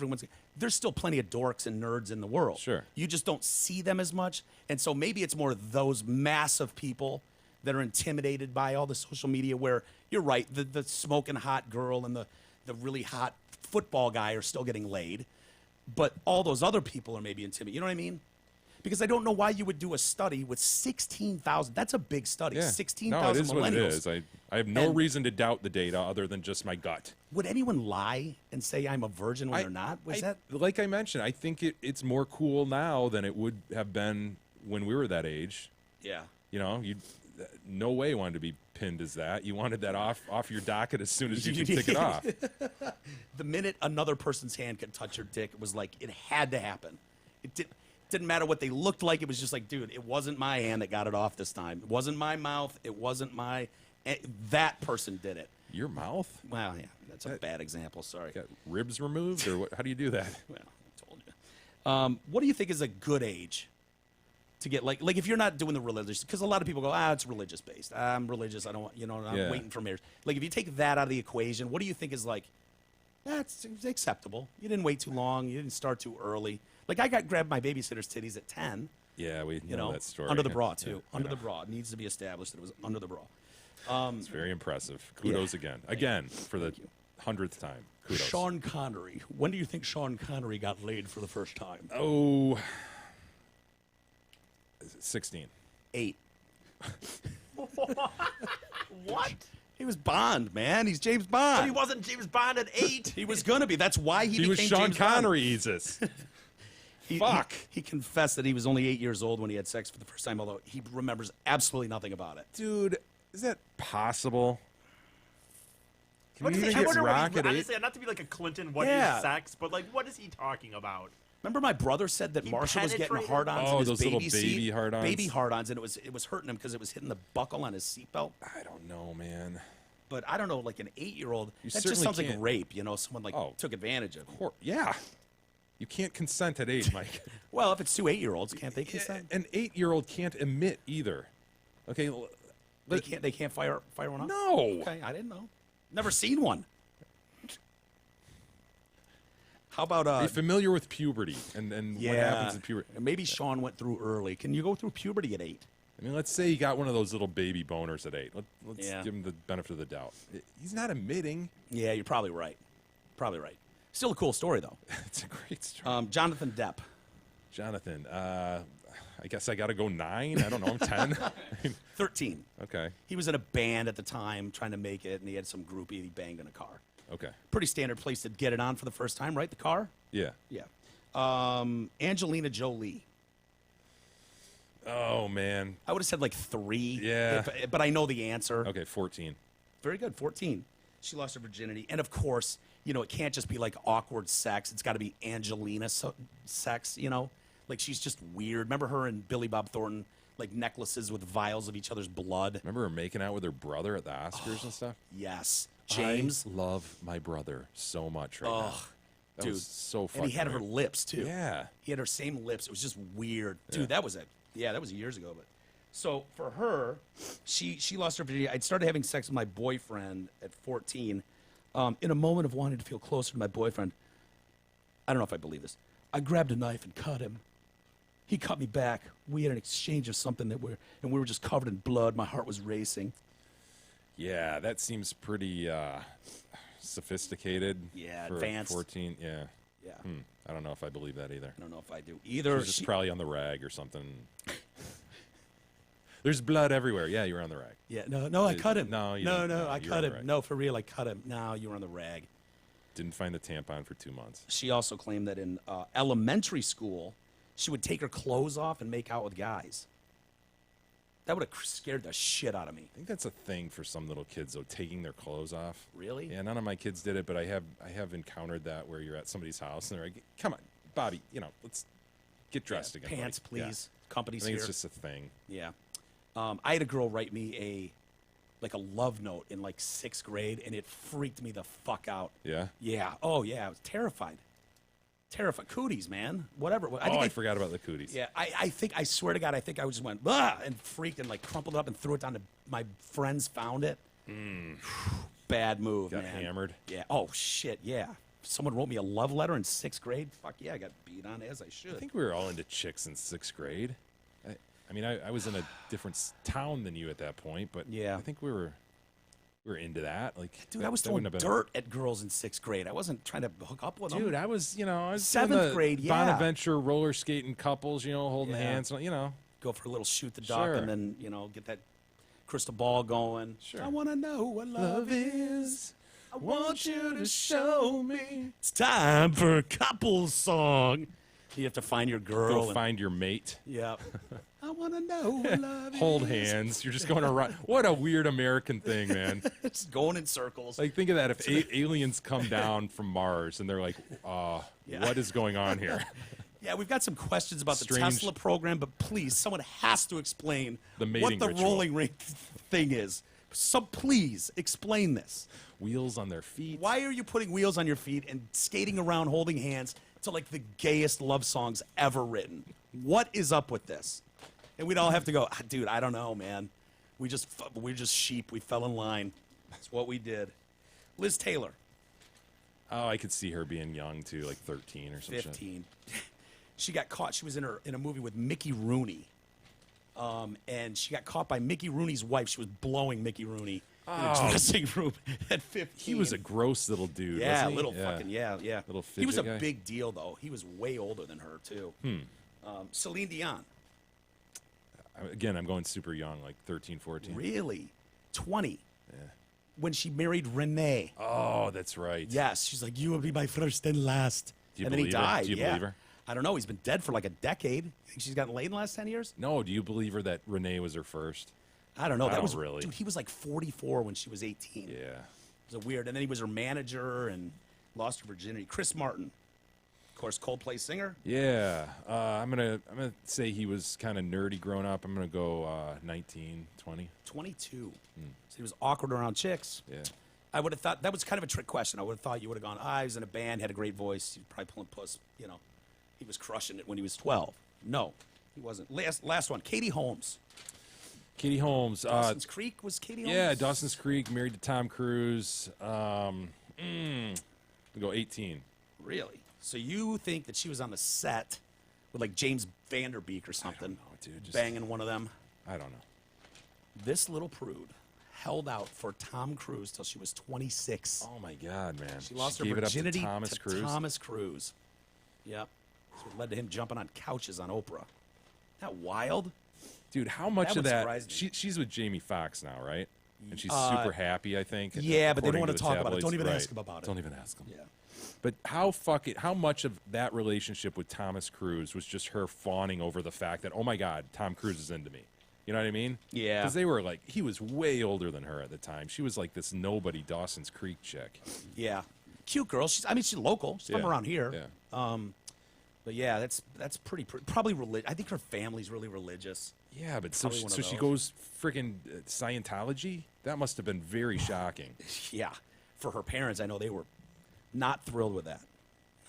there's still plenty of dorks and nerds in the world.
Sure.
You just don't see them as much. And so maybe it's more those massive people that are intimidated by all the social media where you're right, the smoking hot girl and the really hot football guy are still getting laid. But all those other people are maybe intimidated. You know what I mean? Because I don't know why you would do a study with 16,000. That's a big study.
Yeah.
16,000
No, it is
millennials.
what it is. I have no
And-
reason to doubt the data other than just my gut.
Would anyone lie and say I'm a virgin when they're not?
Like I mentioned, I think it's more cool now than it would have been when we were that age.
Yeah.
You know, you no way wanted to be pinned as that. You wanted that off your docket as soon as you could take it off.
The minute another person's hand could touch your dick, it was like it had to happen. Didn't matter what they looked like. It was just like, dude, it wasn't my hand that got it off this time. It wasn't my mouth. It wasn't my. That person did it.
Your mouth?
Well, yeah, that's a bad example. Sorry.
Got ribs removed, or what? How do you do that?
Well, I told you. What do you think is a good age to get like if you're not doing the religious? Because a lot of people go, it's religious based. I'm religious. I don't want, I'm
Yeah.
waiting for marriage. Like if you take that out of the equation, what do you think is like? That's acceptable. You didn't wait too long. You didn't start too early. Like I got grabbed my babysitter's titties at 10.
Yeah, we know that story.
Under the bra too.
Yeah.
Under the bra. It needs to be established that it was under the bra.
It's very impressive. Kudos again for the 100th time. Kudos.
Sean Connery. When do you think Sean Connery got laid for the first time?
Oh, 16.
8.
What?
He was Bond, man. He's James Bond.
But he wasn't James Bond at 8.
He was gonna be. That's why he
He was
became
Sean
James Bond.
Connery, Jesus. Fuck.
He confessed that he was only 8 years old when he had sex for the first time, although he remembers absolutely nothing about it.
Dude, is that possible? Can you even
I
get
wonder what
rock
he,
at 8?
honestly, not to be like a Clinton, what is
Yeah.
sex? But like, what is he talking about?
Remember my brother said that
He
Marshall was getting
penetrated?
hard-ons
Oh,
in his
those
baby
little baby
seat?
hard-ons?
Baby hard-ons, and it was hurting him because it was hitting the buckle on his seatbelt.
I don't know, man.
But I don't know, like an 8-year-old,
You
that just
certainly
sounds like
can't.
rape, someone like
Oh.
took advantage of him.
Yeah. You can't consent at 8, Mike.
Well, if it's 2 8-year-olds, can't they consent?
An 8-year-old can't emit either. Okay.
They can't fire one off?
No.
Okay, I didn't know. Never seen one. How about
Are you familiar with puberty and what happens in puberty?
Maybe Sean went through early. Can you go through puberty at 8?
I mean, let's say he got one of those little baby boners at 8. Let's
Yeah.
give him the benefit of the doubt. He's not emitting.
Yeah, you're probably right. Probably right. Still a cool story, though.
It's a great story.
Jonathan Depp.
Jonathan, I guess I got to go 9. I don't know. I'm 10.
13.
Okay.
He was in a band at the time trying to make it, and he had some groupie he banged in a car.
Okay.
Pretty standard place to get it on for the first time, right? The car?
Yeah.
Yeah. Angelina Jolie.
Oh, man.
I would have said like 3.
Yeah.
But I know the answer.
Okay, 14.
Very good. 14. She lost her virginity. And of course, it can't just be like awkward sex. It's got to be Angelina sex, Like she's just weird. Remember her and Billy Bob Thornton, like necklaces with vials of each other's blood?
Remember her making out with her brother at the Oscars and stuff?
Yes. James.
I love my brother so much right now. That
dude.
was so fucking
And he had her
weird.
lips, too.
Yeah.
He had her same lips. It was just weird. Dude, that was years ago. But so for her, she lost her virginity. I'd started having sex with my boyfriend at 14. In a moment of wanting to feel closer to my boyfriend, I don't know if I believe this. I grabbed a knife and cut him. He cut me back. We had an exchange of something and we were just covered in blood. My heart was racing.
Yeah, that seems pretty sophisticated.
Yeah,
for
advanced.
14. Yeah.
Yeah.
I don't know if I believe that either.
I don't know if I do either.
She's just probably on the rag or something. There's blood everywhere. Yeah, you're on the rag.
Yeah, no, I cut him.
No, you
no,
didn't. No,
I
you're
cut
on
him.
the rag.
No, for real, I cut him. No, you were on the rag.
Didn't find the tampon for 2 months.
She also claimed that in elementary school, she would take her clothes off and make out with guys. That would have scared the shit out of me.
I think that's a thing for some little kids, though, taking their clothes off.
Really?
Yeah, none of my kids did it, but I have encountered that where you're at somebody's house and they're like, "Come on, Bobby, let's get dressed again."
Pants,
buddy."
please.
Yeah.
Company's
I think
here.
it's just a thing.
Yeah. I had a girl write me like a love note in like 6th grade, and it freaked me the fuck out.
Yeah?
Yeah. Oh yeah, I was terrified. Terrified. Cooties, man. Whatever.
I forgot about the cooties.
Yeah, I swear to God, I think I just went, "Ah," and freaked and like crumpled it up and threw it down to my friends found it. Bad move,
Got
man.
hammered.
Yeah. Oh, shit, yeah. Someone wrote me a love letter in 6th grade. Fuck yeah, I got beat on as I should.
I think we were all into chicks in 6th grade. I mean, I was in a different town than you at that point, but
Yeah.
I think we were into that. Like,
Dude, I was
that
throwing
wouldn't have been-
dirt at girls in 6th grade. I wasn't trying to hook up with them.
Dude, I was doing
7th
the
grade, yeah.
Bonaventure roller skating couples, holding
Yeah.
hands,
Go for a little shoot the duck
Sure.
and then, get that crystal ball going.
Sure.
I want to know what love is.
I want you to show me.
It's time for a couple song. You have to find your girl.
Go
and-
find your mate.
Yeah. I want to know what love
Hold
is.
hands. You're just going around. What a weird American thing, man.
Just going in circles.
Like, think of that. If aliens come down from Mars and they're like,
Yeah.
what is going on here?
Yeah, we've got some questions about the
Strange.
Tesla program, but please, someone has to explain
The
what
mating
the
ritual.
rolling ring thing is. So please explain this.
Wheels on their feet.
Why are you putting wheels on your feet and skating around holding hands to like the gayest love songs ever written? What is up with this? And we'd all have to go, dude, I don't know, man. We're just sheep. We fell in line. That's what we did. Liz Taylor,
Oh, I could see her being young, too, like 13 or something.
15. She got caught. She was in a movie with Mickey Rooney. And she got caught by Mickey Rooney's wife. She was blowing Mickey Rooney in a dressing room at 15.
He was a gross little dude,
yeah,
wasn't he?
little fucking, yeah.
Little
He was a
fidget guy.
big deal, though. He was way older than her, too. Celine Dion.
Again, I'm going super young, like 13, 14.
Really? 20. Yeah. When she married Renee.
Oh, that's right.
Yes, she's like, you will be my first and last.
Do you
and then he
believe her?
died.
Do you
yeah.
believe her?
I don't know. He's been dead for like a decade. You think she's gotten laid in the last 10 years?
No, do you believe her that Renee was her first?
I don't know.
I
That
don't
was
really.
Dude, he was like 44 when she was 18.
Yeah.
It was a weird. And then he was her manager and lost her virginity. Chris Martin, of course, Coldplay singer.
Yeah. I'm gonna say he was kind of nerdy growing up. I'm gonna go 19, 20.
22. So he was awkward around chicks.
Yeah.
I would have thought that was kind of a trick question. I would have thought you would have gone, he was in a band, had a great voice. He was probably pulling puss. He was crushing it when he was 12. No, he wasn't. Last one, Katie Holmes.
Katie Holmes.
Dawson's Creek was Katie Holmes?
Yeah, Dawson's Creek, married to Tom Cruise. We'll go 18.
Really? So you think that she was on the set with like James Vanderbeek or something?
know, dude, just-
banging one of them.
I don't know.
This little prude held out for Tom Cruise till she was 26.
Oh my God, man.
She lost
gave
her virginity
it up to Thomas Cruise.
Thomas Cruise. Yep. So it led to him jumping on couches on Oprah. Isn't that wild?
Dude, how much
That
of
would
that?
surprise me.
She's with Jamie Foxx now, right? And she's super happy, I think.
yeah, but they don't
according
wanna
the
talk about it.
tabloids.
Don't even
Right.
ask him about it.
Don't even ask him.
Yeah.
But how much of that relationship with Thomas Cruise was just her fawning over the fact that, oh my God, Tom Cruise is into me. You know what I mean?
Yeah.
Because they were like, he was way older than her at the time. She was like this nobody Dawson's Creek chick.
Yeah. Cute girl. She's local. She's from
Yeah.
around here.
Yeah.
But yeah, that's pretty probably religious. I think her family's really religious.
Yeah, but so
Probably one of
she
those.
goes freaking Scientology? That must have been very shocking.
Yeah. For her parents, I know they were not thrilled with that.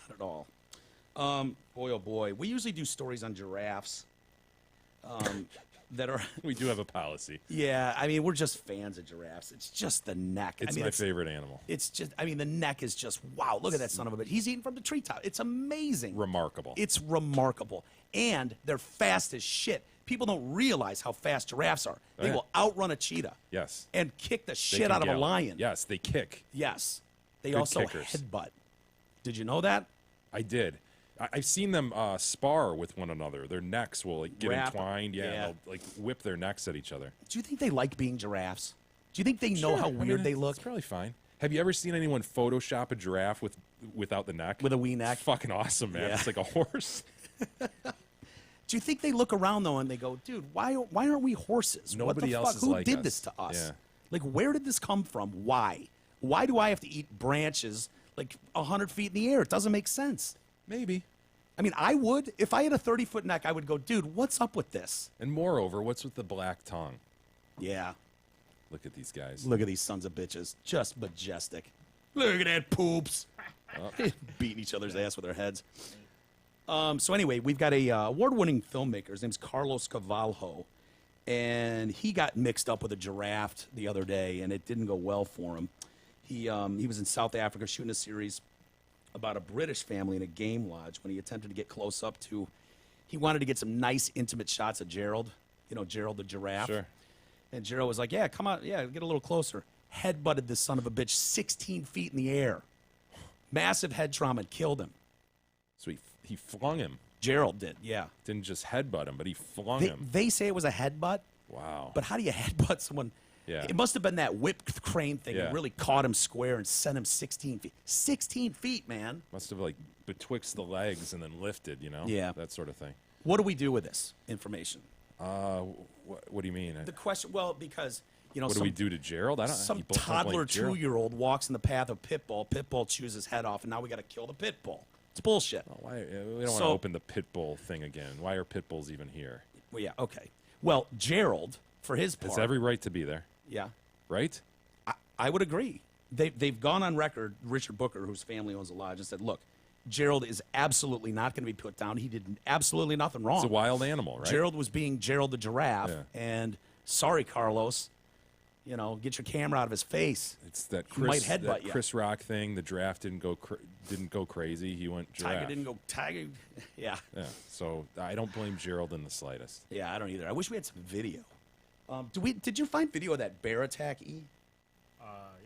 Not at all. Boy, oh boy. We usually do stories on giraffes that are,
We do have a policy.
yeah, I mean, we're just fans of giraffes. It's just the neck.
It's
I mean,
my favorite animal.
It's just, I mean, the neck is just, wow, look at that son of a bitch. He's eating from the treetop. It's amazing.
Remarkable.
It's remarkable. And they're fast as shit. People don't realize how fast giraffes are. They
yeah.
will outrun a cheetah.
Yes.
And kick the
They
shit
can
out of a
gallop.
lion.
Yes, they kick.
Yes. They
Good
also
kickers.
headbutt. Did you know that?
I did. I've seen them spar with one another. Their necks will like get
Wrap.
entwined. Yeah,
Yeah.
they'll like whip their necks at each other.
Do you think they like being giraffes? Do you think they know how
Sure, I
weird
mean,
they look?
It's probably fine. Have you ever seen anyone Photoshop a giraffe without the neck?
With a wee neck?
It's fucking awesome, man.
Yeah.
It's like a horse.
Do you think they look around though and they go, dude, why aren't we horses?
Nobody
what the
else
fuck?
is
Who
like
did
us.
this to us?
Yeah.
Like, where did this come from? Why? Why do I have to eat branches like 100 feet in the air? It doesn't make sense.
Maybe.
I mean, I would. If I had a 30-foot neck, I would go, dude, what's up with this?
And moreover, what's with the black tongue?
Yeah.
Look at these guys.
Look at these sons of bitches. Just majestic. Look at that poops. Beating each other's ass with their heads. So anyway, we've got a award-winning filmmaker. His name's Carlos Carvalho. And he got mixed up with a giraffe the other day, and it didn't go well for him. He was in South Africa shooting a series about a British family in a game lodge when he attempted to get close up to, he wanted to get some nice intimate shots of Gerald, Gerald the giraffe.
Sure.
And Gerald was like, yeah, come on, yeah, get a little closer. Headbutted this son of a bitch 16 feet in the air. Massive head trauma and killed him.
So he flung him.
Gerald did, yeah.
Didn't just headbutt him, but he flung him.
They say it was a headbutt.
Wow.
But how do you headbutt someone?
Yeah.
It must have been that whip crane thing
Yeah.
that really caught him square and sent him 16 feet. 16 feet, man.
Must have, like, betwixt the legs and then lifted,
Yeah.
That sort of thing.
What do we do with this information?
What do you mean?
The question, well, because,
What do we do to Gerald?
some
you both don't
toddler
like Gerald.
2-year-old walks in the path of Pitbull. Pitbull chews his head off, and now we got to kill the Pitbull. It's bullshit.
Why, we don't want to
So-
open the pit bull thing again. Why are pit bulls even here?
Well, yeah, okay. Well, Gerald, for his part,
Has every right to be there,
yeah,
right?
I would agree. They've gone on record, Richard Booker, whose family owns the lodge, and said, look, Gerald is absolutely not going to be put down. He did absolutely nothing wrong.
It's a wild animal, right?
Gerald was being Gerald the giraffe,
Yeah.
and sorry, Carlos, get your camera out of his face.
It's that
He might
Chris,
headbutt
that
you.
Chris Rock thing. The giraffe didn't go crazy. He went giraffe.
Tiger didn't go tiger. Yeah.
Yeah. So I don't blame Gerald in the slightest.
Yeah, I don't either. I wish we had some video. Did you find video of that bear attack, E?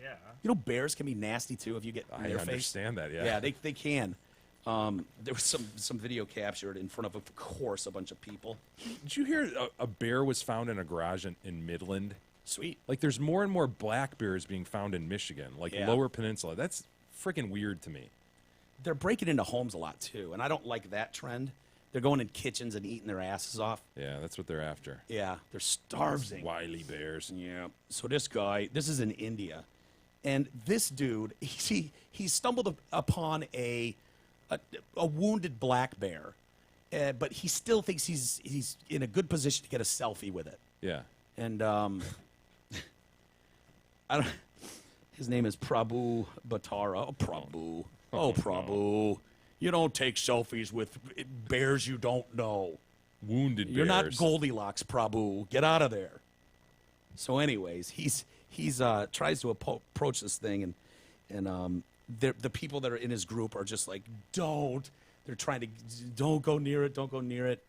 Yeah.
Bears can be nasty too if you get in
I
their face.
understand that. Yeah.
Yeah, they can. There was some video captured in front of course, a bunch of people.
Did you hear a bear was found in a garage in Midland?
Sweet.
Like, there's more and more black bears being found in Michigan, like
Yeah.
Lower Peninsula. That's freaking weird to me.
They're breaking into homes a lot too, and I don't like that trend. They're going in kitchens and eating their asses off.
Yeah, that's what they're after.
Yeah, they're starving.
Wily bears.
Yeah. So this is in India, and this dude, he stumbled upon a wounded black bear, but he still thinks he's in a good position to get a selfie with it.
Yeah.
And I don't. His name is Prabhu Batara. Oh, Prabhu. Oh, Prabhu. You don't take selfies with bears you don't know.
Wounded bears.
You're not Goldilocks, Prabhu. Get out of there. So, anyways, he's tries to approach this thing, and the people that are in his group are just like, don't. They're trying to, don't go near it. Don't go near it.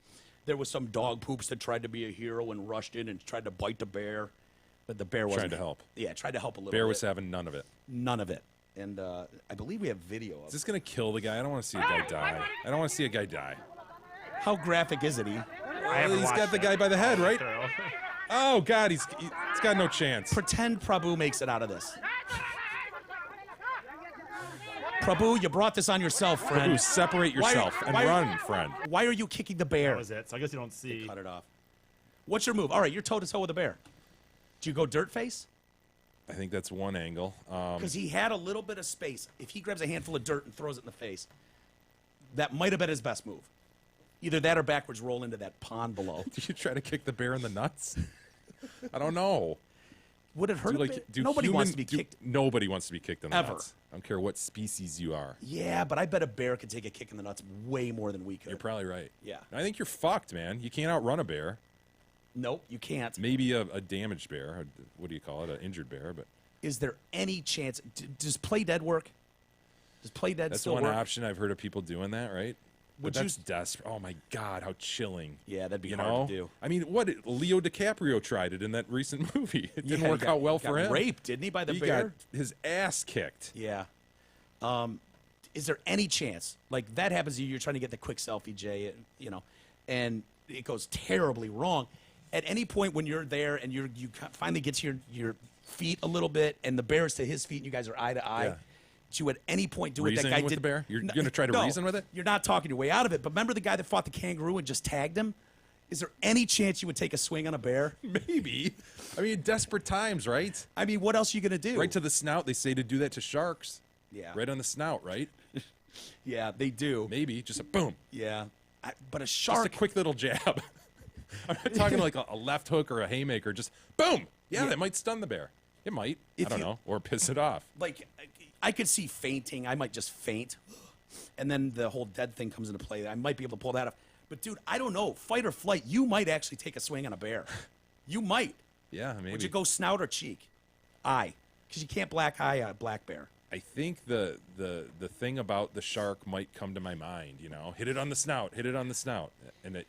There was some dog poops that tried to be a hero and rushed in and tried to bite the bear, but the bear wasn't
Trying to help.
Yeah, tried to help a little.
Bear
bit.
was having none of it.
None of it. And I believe we have video of
Is
it.
this going to kill the guy? I don't want to see a guy die. I don't want to see a guy die.
How graphic is it, E?
I haven't
He's got
watched
the
it.
guy by the head, right?
True.
Oh, God, he's got no chance.
Pretend Prabhu makes it out of this. Prabhu, you brought this on yourself, friend.
Prabhu, separate yourself and run, friend.
Why are you kicking the bear?
That was it. So I guess you don't see.
Cut it off. What's your move? All right, you're toe-to-toe with a bear. Do you go dirt face?
I think that's one angle.
Because he had a little bit of space. If he grabs a handful of dirt and throws it in the face, that might have been his best move. Either that or backwards roll into that pond below.
Do you try to kick the bear in the nuts? I don't know.
Would it hurt? Nobody wants to be kicked.
Nobody wants to be kicked in the
Ever.
nuts. I don't care what species you are.
Yeah, but I bet a bear could take a kick in the nuts way more than we could.
You're probably right.
Yeah.
I think you're fucked, man. You can't outrun a bear.
Nope, you can't.
Maybe a damaged bear. Or what do you call it? An injured bear. But
Is there any chance? Does play dead work? Does play dead
that's
still
one
work?
option. I've heard of people doing that, right?
Would
But
you-
that's desperate. Oh my God, how chilling!
Yeah, that'd be
you
hard
know?
to do.
I mean, what Leo DiCaprio tried it in that recent movie. It didn't
Yeah, he
work
got-
out well
got
for him.
raped, didn't he, by the
he
bear?
got his ass kicked.
Yeah. Is there any chance, like that happens to you, you're trying to get the quick selfie, Jay, and it goes terribly wrong. At any point when you're there and you finally get to your feet a little bit and the bear is to his feet and you guys are eye to eye,
Yeah.
did you at any point do what that
Reasoning
guy
with
did?
the bear? You're
No,
gonna try to
no,
reason with it?
You're not talking your way out of it. But remember the guy that fought the kangaroo and just tagged him? Is there any chance you would take a swing on a bear?
Maybe. I mean, desperate times, right?
I mean, what else are you gonna do?
Right to the snout. They say to do that to sharks.
Yeah.
Right on the snout, right?
Yeah, they do.
Maybe just a boom.
Yeah. But a
Just
shark.
a quick little jab. I'm not talking like a left hook or a haymaker. Just boom. Yeah, that might stun the bear. It might. I don't know. Or piss it off.
Like, I could see fainting. I might just faint. And then the whole dead thing comes into play. I might be able to pull that off. But, dude, I don't know. Fight or flight, you might actually take a swing on a bear. You might.
Yeah, maybe.
Would you go snout or cheek? Eye. Because you can't black eye a black bear.
I think the thing about the shark might come to my mind, hit it on the snout, and it,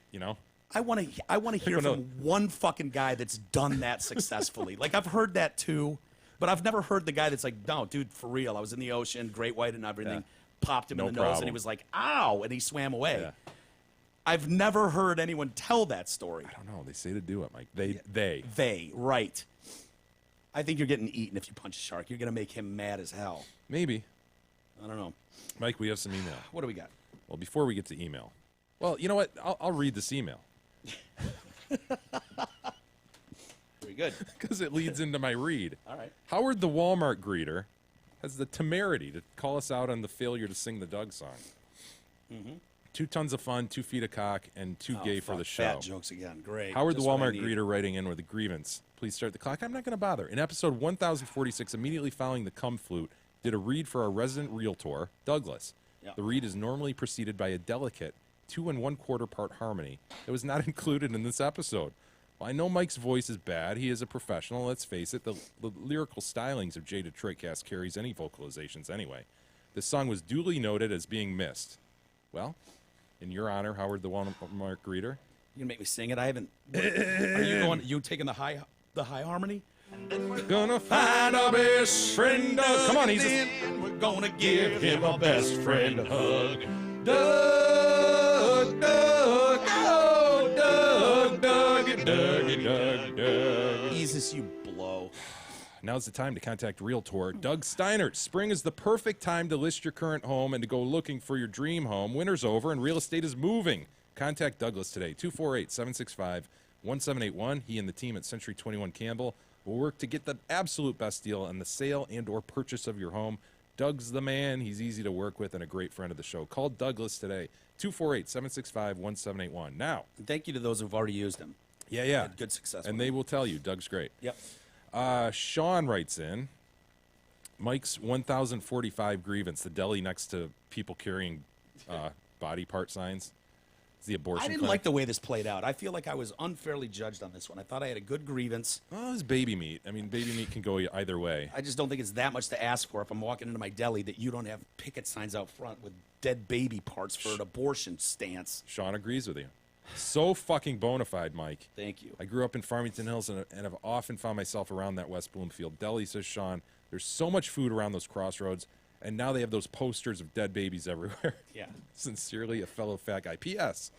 I want to hear from one fucking guy that's done that successfully. Like, I've heard that too, but I've never heard the guy that's like, no, dude, for real. I was in the ocean, great white and everything, popped him in the nose, and he was like, ow, and he swam away.
Yeah.
I've never heard anyone tell that story.
I don't know. They say to do it, Mike. They,
right. I think you're getting eaten if you punch a shark. You're going to make him mad as hell.
maybe.
I don't know.
Mike, we have some email.
What do we got?
Well, before we get to email, well, you know what? I'll read this email.
Very good.
Because it leads into my read.
All right.
Howard the Walmart greeter has the temerity to call us out on the failure to sing the Doug song. Mm-hmm. 2 tons of fun, 2 feet of cock, and too gay for the show.
Fat jokes again. Great.
Howard
Just
the
what I
Walmart
need.
greeter writing in with a grievance. Please start the clock. I'm not going to bother. In episode 1046, immediately following the cum flute, did a read for our resident realtor, Douglas.
Yeah.
The read is normally preceded by a delicate 2 1/4 part harmony that was not included in this episode. Well, I know Mike's voice is bad. He is a professional. Let's face it, the lyrical stylings of Jay Detroitcast carries any vocalizations anyway. This song was duly noted as being missed. Well, in your honor, Howard the Walmart greeter.
You gonna make me sing it? I haven't. Are you going? You taking the high harmony?
Gonna find our best friend Doug. Come on, he's
We're gonna give him a best friend hug.
Doug, Doug, oh, Doug, Doug, Doug.
Jesus, you blow.
Now's the time to contact Realtor Doug Steinert. Spring is the perfect time to list your current home and to go looking for your dream home. Winter's over and real estate is moving. Contact Douglas today, 248-765-1781. He and the team at Century 21 Campbell will work to get the absolute best deal on the sale and or purchase of your home. Doug's the man. He's easy to work with and a great friend of the show. Call Douglas today, 248-765-1781. Now,
Thank you to those who've already used him.
yeah.
Had good success.
And
with
they
him.
will tell you, Doug's great.
Yep.
Sean writes in, Mike's 1045 grievance, the deli next to people carrying body part signs. It's the abortion
I didn't
clinic.
like the way this played out. I feel like I was unfairly judged on this one. I thought I had a good grievance.
Well, it's baby meat. I mean, baby meat can go either way.
I just don't think it's that much to ask for if I'm walking into my deli that you don't have picket signs out front with dead baby parts for an abortion stance.
Sean agrees with you. So fucking bona fide, Mike.
Thank you.
I grew up in Farmington Hills and have often found myself around that West Bloomfield deli, says Sean. There's so much food around those crossroads, and now they have those posters of dead babies everywhere.
Yeah.
Sincerely, a fellow fat guy. P.S.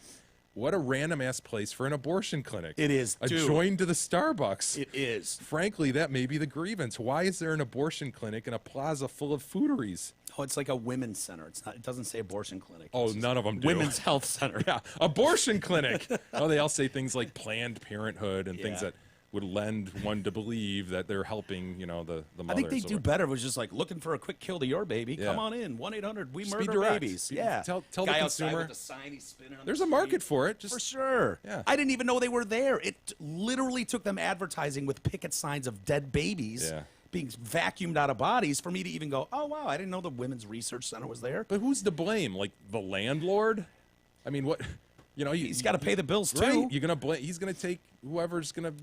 What a random-ass place for an abortion clinic.
It is, dude.
Adjoined to the Starbucks.
It is.
Frankly, that may be the grievance. Why is there an abortion clinic in a plaza full of fooderies?
Oh, it's like a women's center. It's not. It doesn't say abortion clinic.
Oh,
It's just
none of them do.
Women's health center.
Yeah, abortion clinic. Oh, they all say things like Planned Parenthood and things
Yeah.
that would lend one to believe that they're helping, the mother.
I think they do better. It was just like looking for a quick kill to your baby.
Yeah.
Come on in. 1-800. We
Speed
murder
direct.
babies.
You
Yeah.
tell the
Guy outside
consumer.
with the sign he's spinning on
There's
the
a market
street.
for it. Just
For sure.
Yeah.
I didn't even know they were there. It literally took them advertising with picket signs of dead babies
Yeah.
being vacuumed out of bodies for me to even go, oh, wow, I didn't know the Women's Research Center was there.
But who's to blame? Like the landlord? I mean, what?
He's got to pay the bills, too.
Right? You're gonna blame. He's gonna take whoever's gonna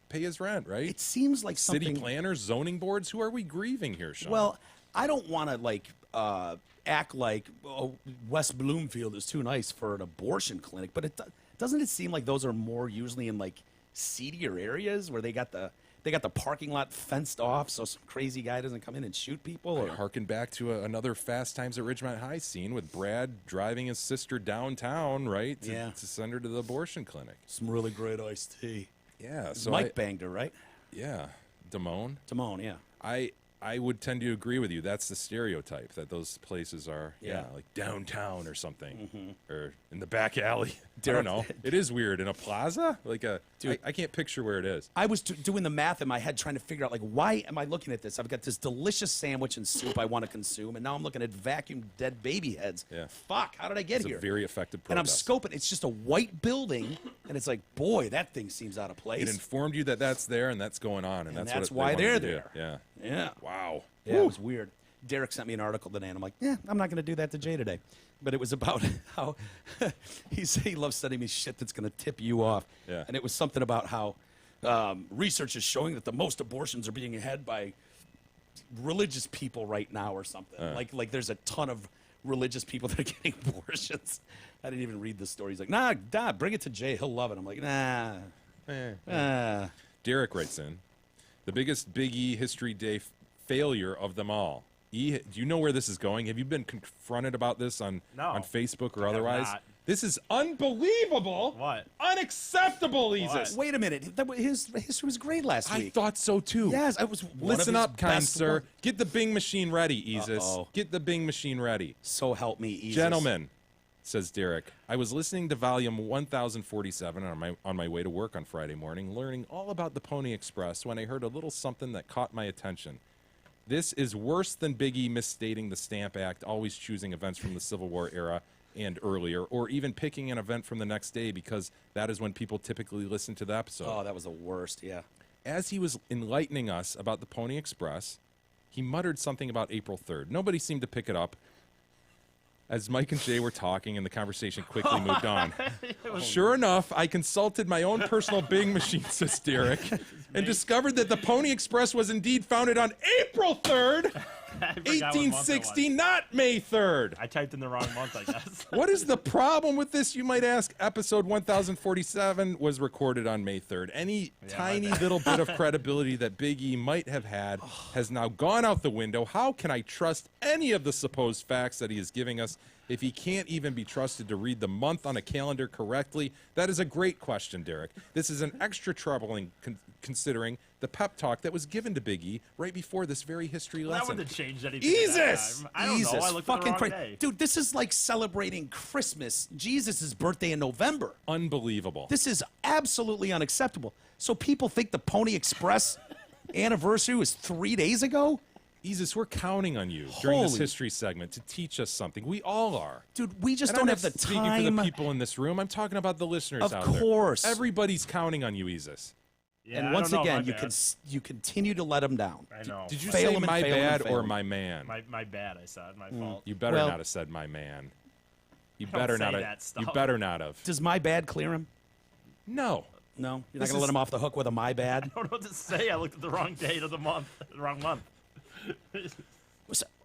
pay his rent, right?
It seems like
City
something.
planners, zoning boards. Who are we grieving here, Sean?
Well, I don't want to act like West Bloomfield is too nice for an abortion clinic, but doesn't it seem like those are more usually in like seedier areas where they got the parking lot fenced off so some crazy guy doesn't come in and shoot people? Or
harken back to another Fast Times at Ridgemont High scene with Brad driving his sister downtown, right?
Yeah.
To send her to the abortion clinic.
some really great iced tea.
Yeah. So
Mike banged her, right?
yeah, Damone.
Timon, yeah.
I I would tend to agree with you. That's the stereotype that those places are, like downtown or something, or in the back alley. I don't know. It is weird. In a plaza? Like I can't picture where it is.
I was doing the math in my head trying to figure out, like, why am I looking at this? I've got this delicious sandwich and soup I want to consume, and now I'm looking at vacuumed dead baby heads.
Yeah.
Fuck, how did I get
It's
here?
a very effective
and I'm
protest.
scoping. It's just a white building, and it's like, boy, that thing seems out of place.
It informed you that that's there and that's going on, and
that's
what
why
they
they're
wanted to do.
there.
Yeah.
Yeah.
Wow.
Yeah, it was weird. Derek sent me an article today, and I'm like, I'm not going to do that to Jay today. But it was about how he loves sending me shit that's going to tip you off.
Yeah.
And it was something about how research is showing that the most abortions are being had by religious people right now or something. Like there's a ton of religious people that are getting abortions. I didn't even read the story. He's like, nah, bring it to Jay. He'll love it. I'm like, nah.
Derek writes in, the biggest Big E History Day failure of them all. E, do you know where this is going? Have you been confronted about this on Facebook or
I have
otherwise?
not.
This is unbelievable.
What?
Unacceptable, Isis.
Wait a minute. His history was great last
I
week.
thought so too.
Yes, I was.
Listen up, kind sir. Get the Bing machine ready, Isis.
Uh-oh.
Get the Bing machine ready.
So help me, Isis.
Gentlemen, says Derek, I was listening to volume 1047 on my way to work on Friday morning, learning all about the Pony Express when I heard a little something that caught my attention. This is worse than Big E misstating the Stamp Act, always choosing events from the Civil War era and earlier, or even picking an event from the next day because that is when people typically listen to the episode.
Oh, that was the worst, yeah.
As he was enlightening us about the Pony Express, he muttered something about April 3rd. Nobody seemed to pick it up. As Mike and Jay were talking, and the conversation quickly moved on. Sure enough, I consulted my own personal Bing machine, says Derek, and discovered that the Pony Express was indeed founded on April 3rd, 1860, not May 3rd.
I typed in the wrong month, I guess.
What is the problem with this, you might ask? Episode 1047 was recorded on May 3rd. Any tiny little bit of credibility that Big E might have had has now gone out the window. How can I trust any of the supposed facts that he is giving us if he can't even be trusted to read the month on a calendar correctly? That is a great question, Derek. This is an extra troubling considering the pep talk that was given to Big E right before this very history
That
lesson.
wouldn't have changed anything. at that
Jesus!
time. I don't know. I looked at the wrong day.
Dude, this is like celebrating Christmas, Jesus' birthday in November.
Unbelievable.
This is absolutely unacceptable. So people think the Pony Express anniversary was 3 days ago?
Isis, we're counting on you during this
Holy-
history segment to teach us something. We all are.
Dude, we just
And
don't
I'm
have
not
the
speaking
time.
for the people in this room. I'm talking about the listeners
Of
out there.
course.
Everybody's counting on you, Isis.
Yeah,
And
I
once
don't know,
again,
my bad.
you continue to let them down.
I know.
Did you
Fail
say
him and
my
fail him and
bad
fail
or
him.
my man?
My bad, I said. My fault.
You better
Well-
not have said my man. You
Don't
better
say
not
that
have.
stuff.
You better not have.
Does my bad clear him?
No.
No? You're not
This
going to let
is-
him off the hook with a my bad?
I don't know what to say. I looked at the wrong date of the month. The wrong month.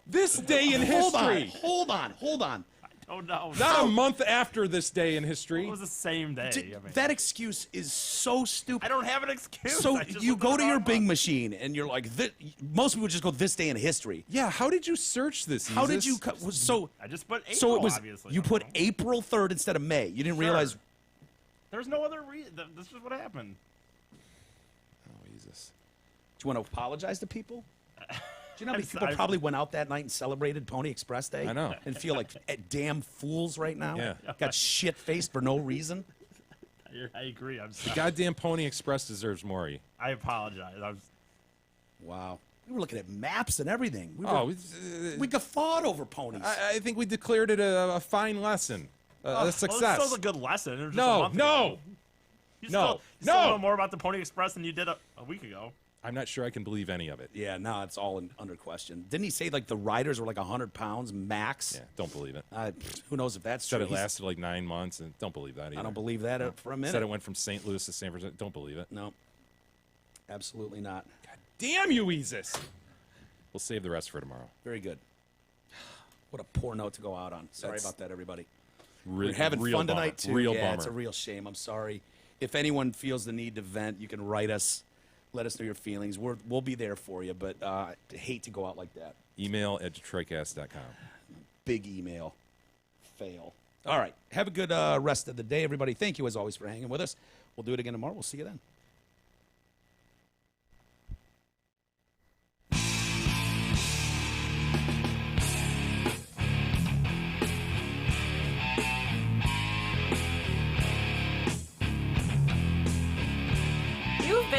This day in
Hold
history.
on. Hold on.
Oh, no.
Not a month after this day in
It
history.
was the same day. I mean,
That excuse is so stupid.
I don't have an excuse.
So
I just
you
looked at
go
the
to your
wrong
Bing
month.
machine and you're like, most people just go this day in history.
Yeah. How did you search this?
How did
Isis?
you? So
I just put April,
so it was
obviously.
you
I don't
put
know.
April 3rd instead of May. You didn't
Sure.
realize.
There's no other reason. This is what happened.
Oh, Jesus.
Do you want to apologize to people? Do you know how many
I'm
people
sorry.
probably went out that night and celebrated Pony Express Day?
I know.
And feel like damn fools right now.
Yeah.
Got shit faced for no reason.
I agree. I'm sorry.
Goddamn Pony Express deserves more.
I apologize. I was.
Wow. We were looking at maps and everything. We
Oh,
guffawed over ponies.
I think we declared it a fine lesson, a
Well,
success.
it's still a good lesson. It was just
No,
a month
no.
ago. You
No,
still
no.
know more about the Pony Express than you did a week ago.
I'm not sure I can believe any of it.
Yeah, no, it's all under question. Didn't he say like the riders were like 100 pounds max?
Yeah, don't believe it.
Who knows if that's
Said
true?
it lasted like 9 months, and don't believe that either.
I don't believe that for a minute.
Said it went from St. Louis to San Francisco. Don't believe it.
No, absolutely not.
Damn you, Isis! We'll save the rest for tomorrow.
Very good. What a poor note to go out on. Sorry
That's
about that, everybody.
Real,
We're having
real
fun
bummer.
tonight too.
Real
yeah,
bummer.
it's a real shame. I'm sorry. If anyone feels the need to vent, you can write us. Let us know your feelings. We'll be there for you, but I hate to go out like that.
Email at DetroitCast.com.
Big email. Fail. All right. Have a good rest of the day, everybody. Thank you, as always, for hanging with us. We'll do it again tomorrow. We'll see you then.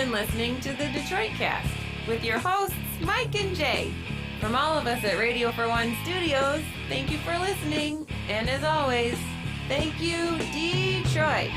been listening to the Detroit Cast with your hosts, Mike and Jay. From all of us at Radio for One Studios, thank you for listening. And as always, thank you, Detroit.